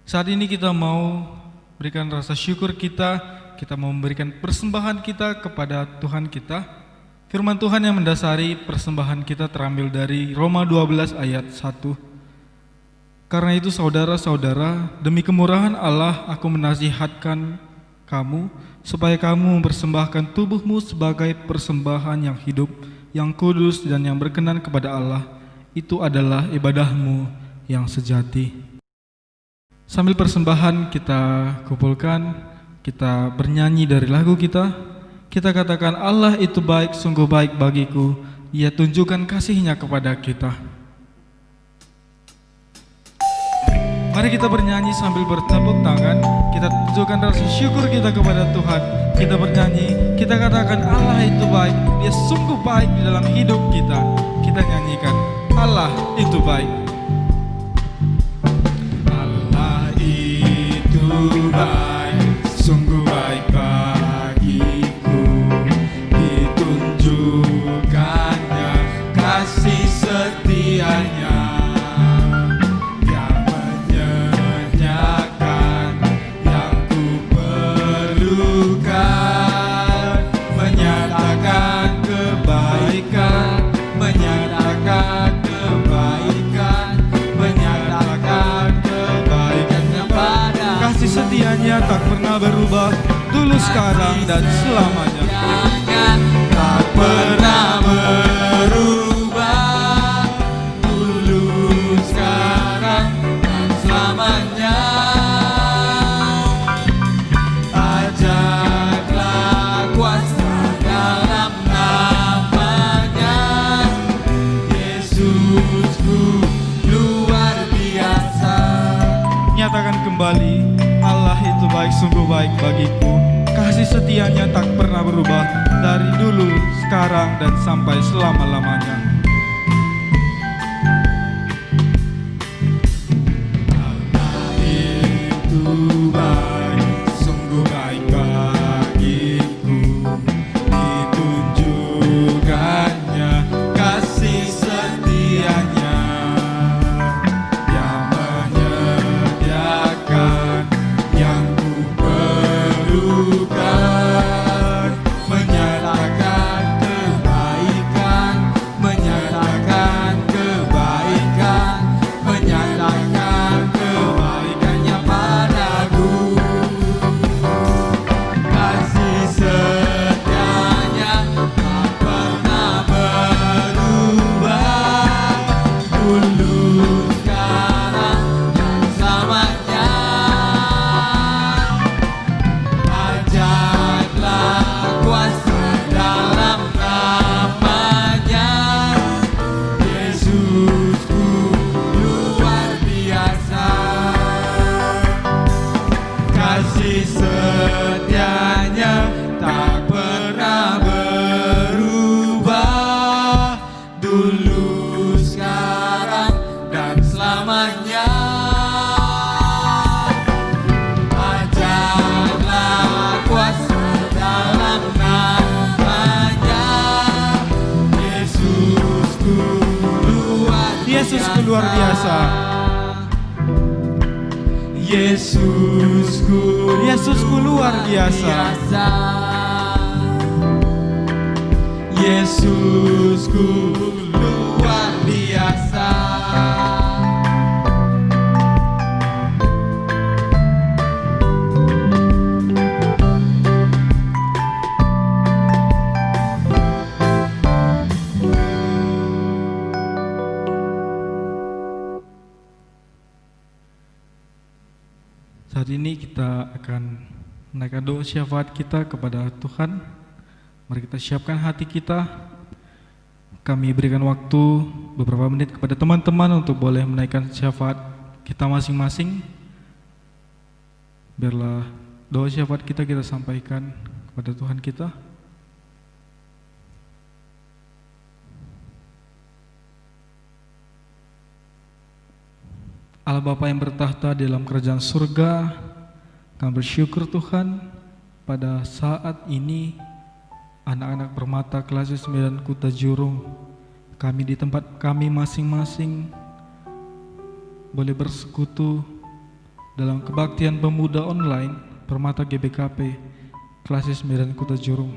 S1: Saat ini kita mau berikan rasa syukur kita mau memberikan persembahan kita kepada Tuhan kita. Firman Tuhan yang mendasari persembahan kita terambil dari Roma 12 ayat 1. Karena itu saudara-saudara, demi kemurahan Allah aku menasihatkan kamu supaya kamu mempersembahkan tubuhmu sebagai persembahan yang hidup, yang kudus dan yang berkenan kepada Allah. Itu adalah ibadahmu yang sejati. Sambil persembahan kita kumpulkan, kita bernyanyi dari lagu kita katakan Allah itu baik, sungguh baik bagiku, Ia tunjukkan kasih-Nya kepada kita. Mari kita bernyanyi sambil bertepuk tangan. Kita tunjukkan rasa syukur kita kepada Tuhan. Kita bernyanyi, kita katakan Allah itu baik, Dia sungguh baik di dalam hidup kita. Kita nyanyikan Allah itu baik.
S2: Allah itu baik, sungguh baik bagiku. Ditunjukkannya kasih setianya,
S1: setianya tak pernah berubah, dulu, sekarang, dan selamanya.
S2: Tak pernah berubah, dulu, sekarang, dan selamanya. Ajaklah kuasa dalam namanya, Yesusku luar biasa.
S1: Nyatakan kembali, Allah itu baik, sungguh baik bagiku. Kasih setianya tak pernah berubah, dari dulu, sekarang, dan sampai selama-lamanya.
S2: Allah itu baik, sungguh baik bagiku. Ditunjukkannya kasih setianya, Dia menyediakan yang ku perlukan, menyatakan kebaikan, menyatakan kebaikan, menyatakan kebaikannya padaku. Kasih setianya tak pernah berubah, dulu, sekarang, dan selamanya. Ajaklah kuasa dalam namanya, Yesusku luar biasa. Kasih setianya tak pernah berubah, dulu, sekarang, dan selamanya. Ajaklah kuasa dalam namanya, Yesusku luar biasa.
S1: Yesusku luar biasa.
S2: Yesusku
S1: luar biasa.
S2: Yesusku luar biasa.
S1: Saat ini kita akan menaikkan doa syafaat kita kepada Tuhan. Mari kita siapkan hati kita. Kami berikan waktu beberapa menit kepada teman-teman untuk boleh menaikkan syafaat kita masing-masing. Biarlah doa syafaat kita sampaikan kepada Tuhan kita. Allah Bapa yang bertahta di dalam kerajaan surga, Kami bersyukur Tuhan pada saat ini anak-anak Permata kelas 9 Kuta Jurung, kami di tempat kami masing-masing boleh bersekutu dalam kebaktian pemuda online Permata GBKP kelas 9 Kuta Jurung.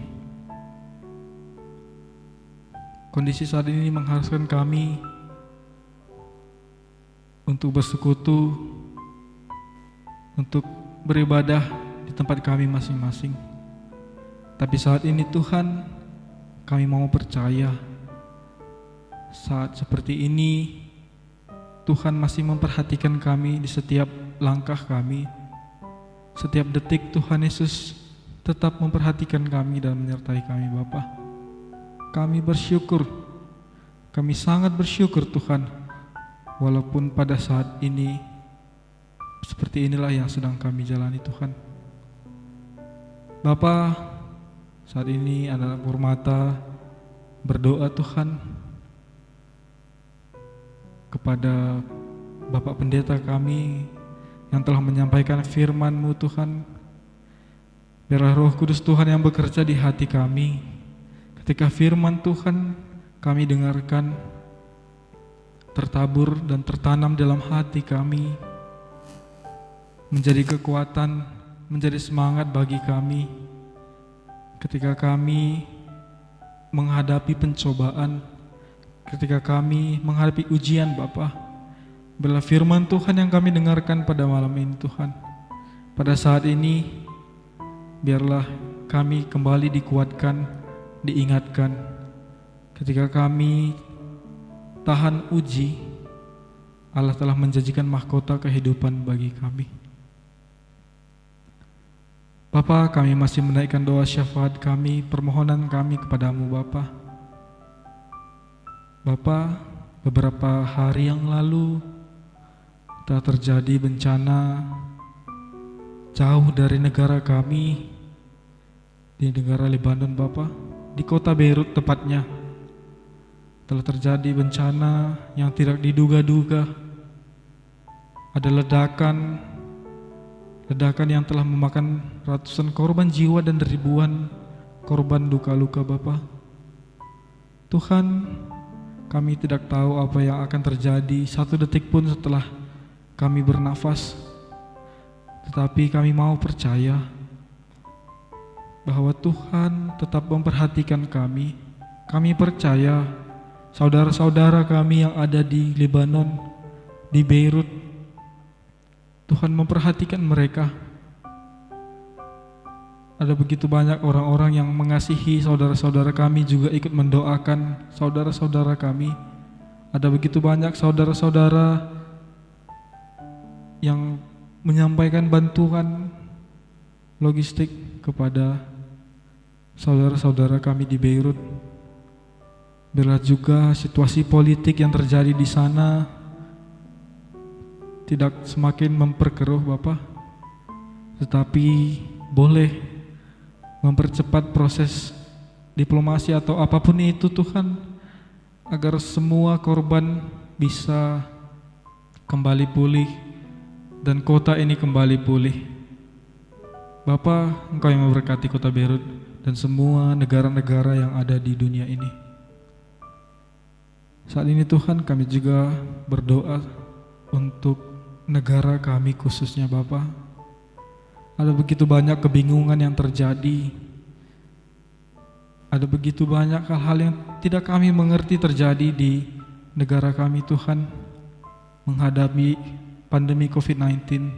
S1: Kondisi saat ini mengharuskan kami untuk bersekutu, untuk beribadah di tempat kami masing-masing. Tapi saat ini Tuhan, kami mau percaya saat seperti ini Tuhan masih memperhatikan kami di setiap langkah kami. Setiap detik Tuhan Yesus tetap memperhatikan kami dan menyertai kami Bapa. Kami bersyukur, kami sangat bersyukur Tuhan, walaupun pada saat ini seperti inilah yang sedang kami jalani Tuhan. Bapa, saat ini anak-anak Permata berdoa Tuhan kepada Bapak Pendeta kami yang telah menyampaikan firman-Mu Tuhan. Biarlah Roh Kudus Tuhan yang bekerja di hati kami. Ketika firman Tuhan kami dengarkan, tertabur dan tertanam dalam hati kami, menjadi kekuatan, menjadi semangat bagi kami ketika kami menghadapi pencobaan, ketika kami menghadapi ujian Bapa. Biarlah firman Tuhan yang kami dengarkan pada malam ini Tuhan, pada saat ini biarlah kami kembali dikuatkan, diingatkan ketika kami tahan uji. Allah telah menjanjikan mahkota kehidupan bagi kami. Bapa, kami masih menaikkan doa syafaat kami, permohonan kami kepadamu Bapa. Bapa, beberapa hari yang lalu telah terjadi bencana jauh dari negara kami, di negara Lebanon Bapa, di kota Beirut tepatnya. Telah terjadi bencana yang tidak diduga-duga. Ada ledakan yang telah memakan ratusan korban jiwa dan ribuan korban luka-luka Bapa. Tuhan, kami tidak tahu apa yang akan terjadi satu detik pun setelah kami bernafas. Tetapi kami mau percaya bahwa Tuhan tetap memperhatikan kami. Kami percaya saudara-saudara kami yang ada di Lebanon, di Beirut, Tuhan memperhatikan mereka. Ada begitu banyak orang-orang yang mengasihi saudara-saudara kami juga ikut mendoakan saudara-saudara kami. Ada begitu banyak saudara-saudara yang menyampaikan bantuan logistik kepada saudara-saudara kami di Beirut. Biarlah juga situasi politik yang terjadi di sana tidak semakin memperkeruh Bapa, tetapi boleh mempercepat proses diplomasi atau apapun itu Tuhan, agar semua korban bisa kembali pulih dan kota ini kembali pulih. Bapa, Engkau yang memberkati kota Beirut dan semua negara-negara yang ada di dunia ini. Saat ini Tuhan, kami juga berdoa untuk negara kami khususnya Bapa. Ada begitu banyak kebingungan yang terjadi. Ada begitu banyak hal-hal yang tidak kami mengerti terjadi di negara kami Tuhan, menghadapi pandemi COVID-19.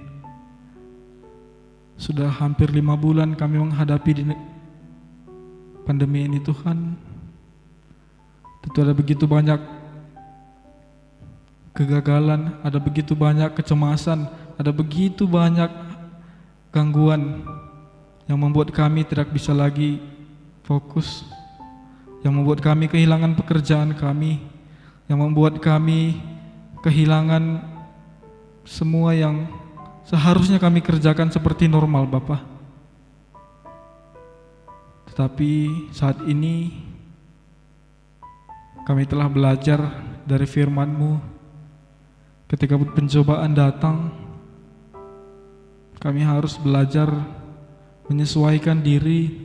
S1: Sudah hampir 5 bulan kami menghadapi pandemi ini Tuhan. Tentu ada begitu banyak kegagalan, ada begitu banyak kecemasan, ada begitu banyak gangguan yang membuat kami tidak bisa lagi fokus, yang membuat kami kehilangan pekerjaan kami, yang membuat kami kehilangan semua yang seharusnya kami kerjakan seperti normal Bapa. Tetapi saat ini kami telah belajar dari firman-Mu. Ketika pencobaan datang, kami harus belajar menyesuaikan diri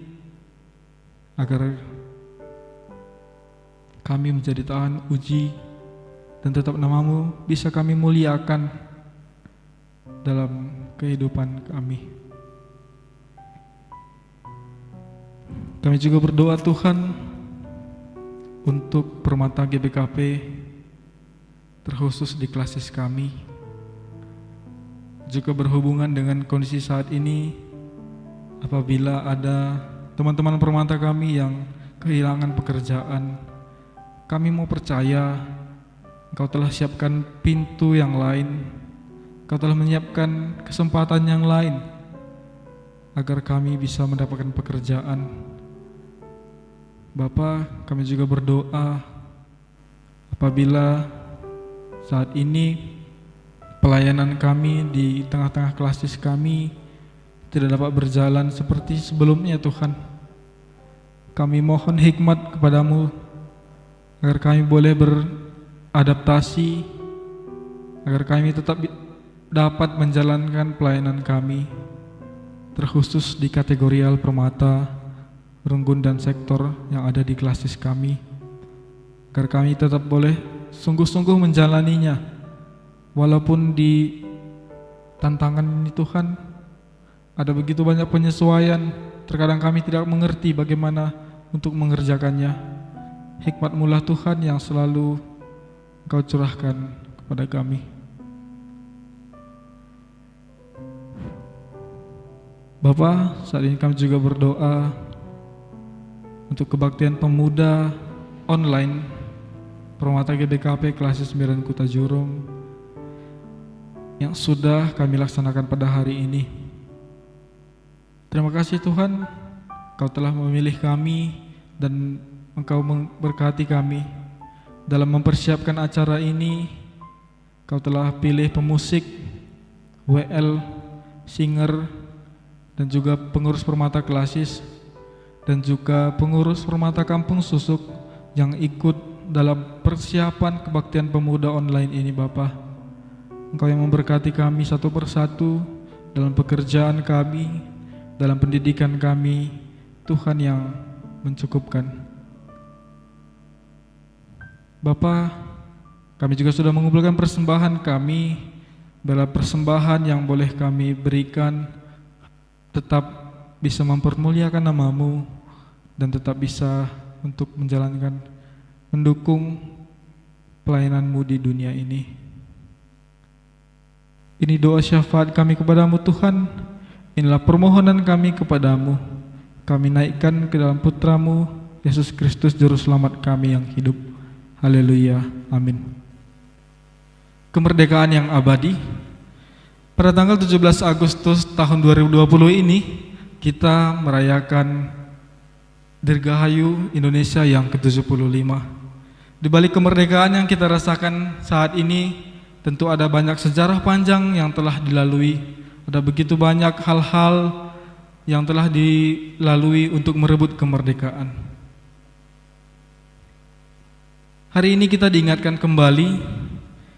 S1: agar kami menjadi tahan uji dan tetap nama-Mu bisa kami muliakan dalam kehidupan kami. Kami juga berdoa Tuhan untuk Permata GBKP, terkhusus di klasis kami, juga berhubungan dengan kondisi saat ini. Apabila ada teman-teman Permata kami yang kehilangan pekerjaan, kami mau percaya Engkau telah siapkan pintu yang lain, Engkau telah menyiapkan kesempatan yang lain agar kami bisa mendapatkan pekerjaan. Bapa, kami juga berdoa apabila saat ini pelayanan kami di tengah-tengah klasis kami tidak dapat berjalan seperti sebelumnya Tuhan. Kami mohon hikmat kepadamu agar kami boleh beradaptasi, agar kami tetap dapat menjalankan pelayanan kami, terkhusus di kategorial Permata, Renggun dan sektor yang ada di klasis kami, agar kami tetap boleh sungguh-sungguh menjalaninya. Walaupun di tantangan ini Tuhan ada begitu banyak penyesuaian, terkadang kami tidak mengerti bagaimana untuk mengerjakannya. Hikmat-Mu lah Tuhan yang selalu Engkau curahkan kepada kami. Bapa, saat ini kami juga berdoa untuk kebaktian pemuda online Permata GBKP klasis 9 Kuta Jurong yang sudah kami laksanakan pada hari ini. Terima kasih Tuhan, Engkau telah memilih kami dan Engkau memberkati kami dalam mempersiapkan acara ini. Engkau telah pilih pemusik, WL, singer, dan juga pengurus Permata klasis, dan juga pengurus Permata Kampung Susuk yang ikut dalam persiapan kebaktian pemuda online ini. Bapa, Engkau yang memberkati kami satu persatu dalam pekerjaan kami, dalam pendidikan kami. Tuhan yang mencukupkan. Bapa, kami juga sudah mengumpulkan persembahan kami. Bila persembahan yang boleh kami berikan tetap bisa mempermuliakan nama-Mu dan tetap bisa untuk menjalankan, mendukung pelayanan-Mu di dunia ini. Ini doa syafaat kami kepadamu Tuhan, inilah permohonan kami kepadamu. Kami naikkan ke dalam Putra-Mu, Yesus Kristus Juru Selamat kami yang hidup. Haleluya, amin. Kemerdekaan yang abadi. Pada tanggal 17 Agustus tahun 2020 ini, kita merayakan Dirgahayu Indonesia yang ke-75. Di balik kemerdekaan yang kita rasakan saat ini, tentu ada banyak sejarah panjang yang telah dilalui. Ada begitu banyak hal-hal yang telah dilalui untuk merebut kemerdekaan. Hari ini kita diingatkan kembali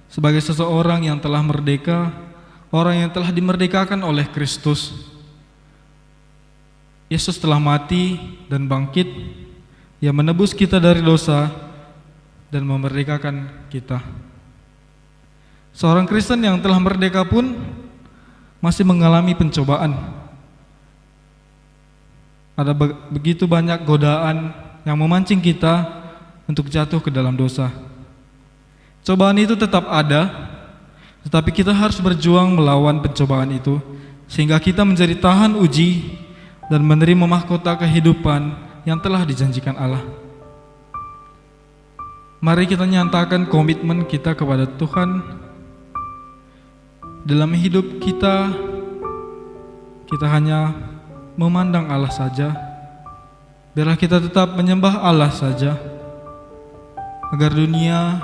S1: sebagai seseorang yang telah merdeka, orang yang telah dimerdekakan oleh Kristus. Yesus telah mati dan bangkit, Ia menebus kita dari dosa dan memerdekakan kita. Seorang Kristen yang telah merdeka pun masih mengalami pencobaan. Ada begitu banyak godaan yang memancing kita untuk jatuh ke dalam dosa. Cobaan itu tetap ada, tetapi kita harus berjuang melawan pencobaan itu sehingga kita menjadi tahan uji dan menerima mahkota kehidupan yang telah dijanjikan Allah. Mari kita nyatakan komitmen kita kepada Tuhan. Dalam hidup kita hanya memandang Allah saja. Biarlah kita tetap menyembah Allah saja, agar dunia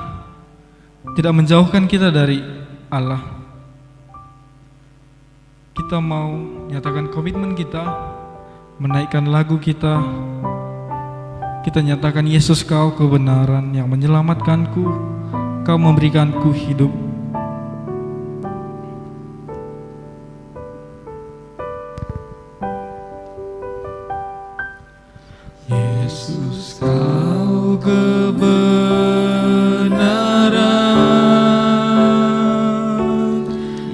S1: tidak menjauhkan kita dari Allah. Kita mau nyatakan komitmen kita, menaikkan lagu kita. Kita nyatakan, Yesus Kau kebenaran yang menyelamatkanku, Kau memberikanku hidup.
S2: Yesus, Kau kebenaran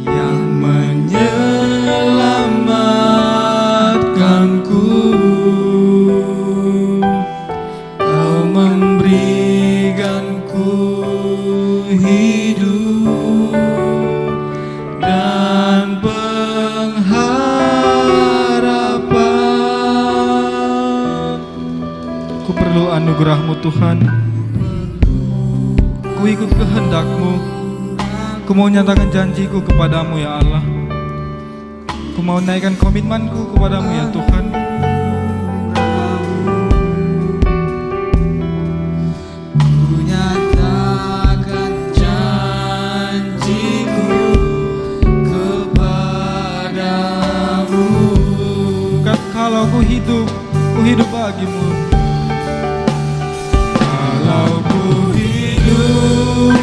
S2: yang menyelamatkanku. Kau memberikanku hidup dan pengharapan.
S1: Ku perlu anugerah-Mu Tuhan. Ku ikut kehendak-Mu. Ku mau nyatakan janjiku kepadamu ya Allah. Ku mau naikkan komitmenku kepadamu ya Tuhan.
S2: Ku nyatakan janjiku kepadamu.
S1: Kalau ku hidup bagimu.
S2: Kalau ku hidup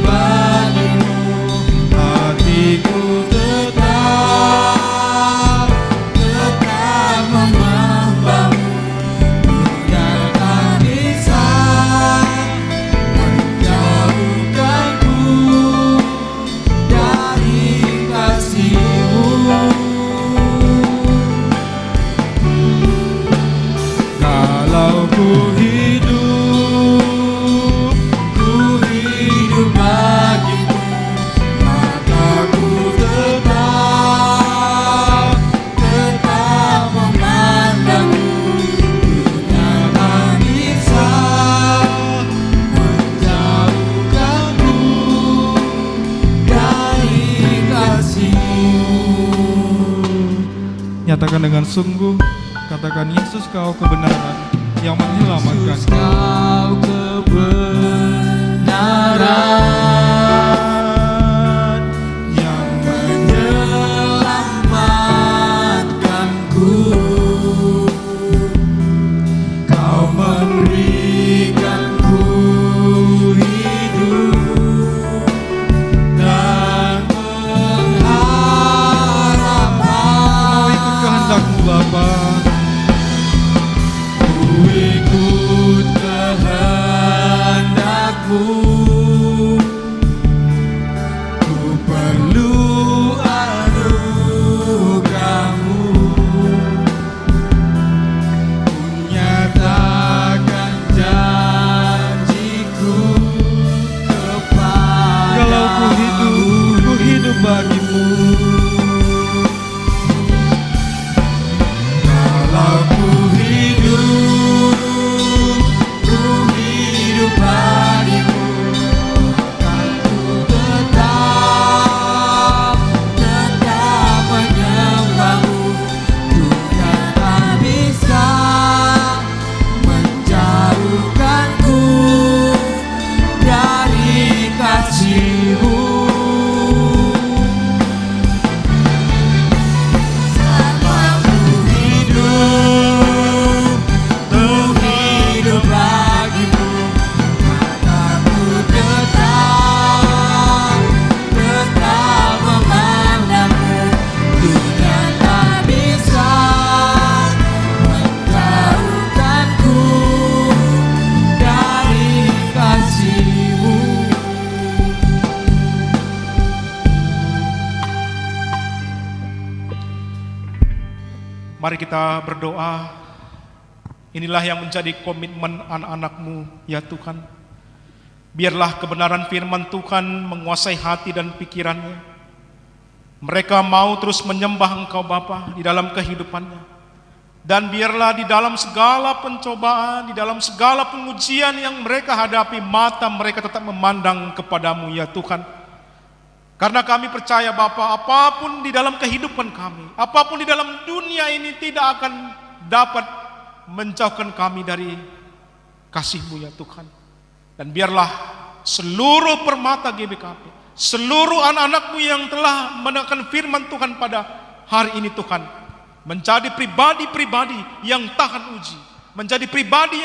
S2: bagimu. Hatiku tetap menyembahmu. Dunia tak bisa menjauhkanku dari kasih-Mu. Kalau ku hidup bagimu, mataku tetap memandangmu. Dunia tak bisa menjauhkanku dari kasih-Mu.
S1: Nyatakan dengan sungguh, katakan Yesus Kau kebenaran yang menyelamatkan.
S2: Yesus, Kau kebenaran yang menyelamatkanku. Kau memberikanku hidup dan pengharapan.
S1: Mau ikut kehendak-Mu Bapa.
S2: Ku ikut kehendak-Mu. Ku perlu anugerah-Mu. Ku nyatakan janjiku kepadamu.
S1: Kalau ku hidup bagimu.
S2: Kalau ku hidup bagimu, akan ku tetap menyembahmu. Dunia tak bisa menjauhkanku dari kasih-Mu. Selama ku hidup bagimu, mataku tetap memandangmu. Dunia tak bisa menjauhkanku dari kasih-Mu.
S3: Mari kita berdoa. Inilah yang menjadi komitmen anak-anak-Mu ya Tuhan. Biarlah kebenaran firman Tuhan menguasai hati dan pikirannya. Mereka mau terus menyembah Engkau Bapa di dalam kehidupannya. Dan biarlah di dalam segala pencobaan, di dalam segala pengujian yang mereka hadapi, mata mereka tetap memandang kepadamu ya Tuhan. Karena kami percaya Bapa, apapun di dalam kehidupan kami, apapun di dalam dunia ini tidak akan dapat menjauhkan kami dari kasih-Mu ya Tuhan. Dan biarlah seluruh permata GBKP, seluruh anak-anak-Mu yang telah mendengarkan firman Tuhan pada hari ini Tuhan, menjadi pribadi-pribadi yang tahan uji, menjadi pribadi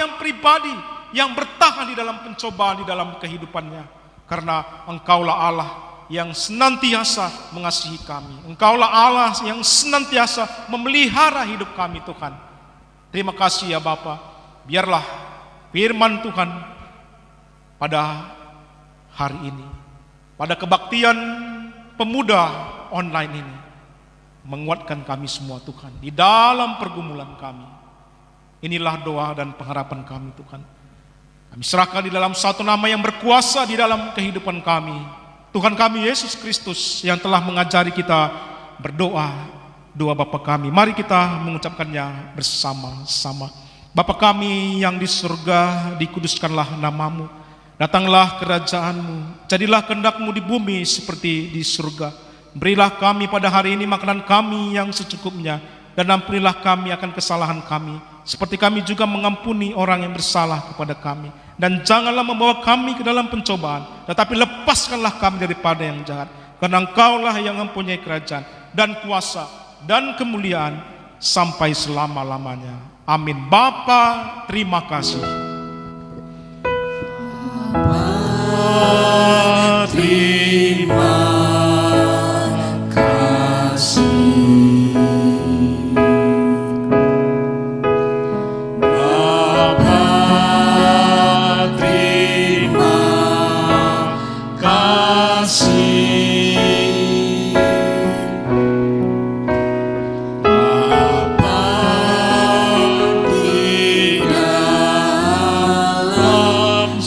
S3: yang bertahan di dalam pencobaan di dalam kehidupannya. Karena Engkaulah Allah yang senantiasa mengasihi kami. Engkaulah Allah yang senantiasa memelihara hidup kami Tuhan. Terima kasih ya Bapa. Biarlah firman Tuhan pada hari ini, pada kebaktian pemuda online ini, menguatkan kami semua Tuhan di dalam pergumulan kami. Inilah doa dan pengharapan kami Tuhan. Kami serahkan di dalam satu nama yang berkuasa di dalam kehidupan kami, Tuhan kami Yesus Kristus, yang telah mengajari kita berdoa doa Bapa kami. Mari kita mengucapkannya bersama-sama. Bapa kami yang di surga, dikuduskanlah namamu. Datanglah kerajaanmu, jadilah kehendak-Mu di bumi seperti di surga. Berilah kami pada hari ini makanan kami yang secukupnya, dan ampunilah kami akan kesalahan kami, seperti kami juga mengampuni orang yang bersalah kepada kami. Dan janganlah membawa kami ke dalam pencobaan, tetapi lepaskanlah kami daripada yang jahat. Karena Engkaulah yang mempunyai kerajaan dan kuasa dan kemuliaan sampai selama-lamanya. Amin. Bapa, terima kasih.
S2: Terima kasih Bapa, terima kasih Bapa di dalam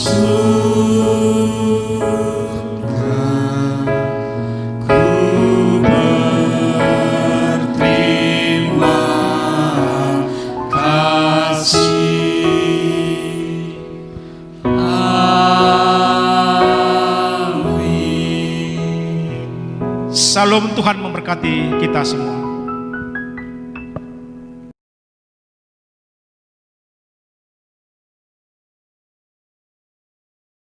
S3: Shalom, Tuhan memberkati kita semua.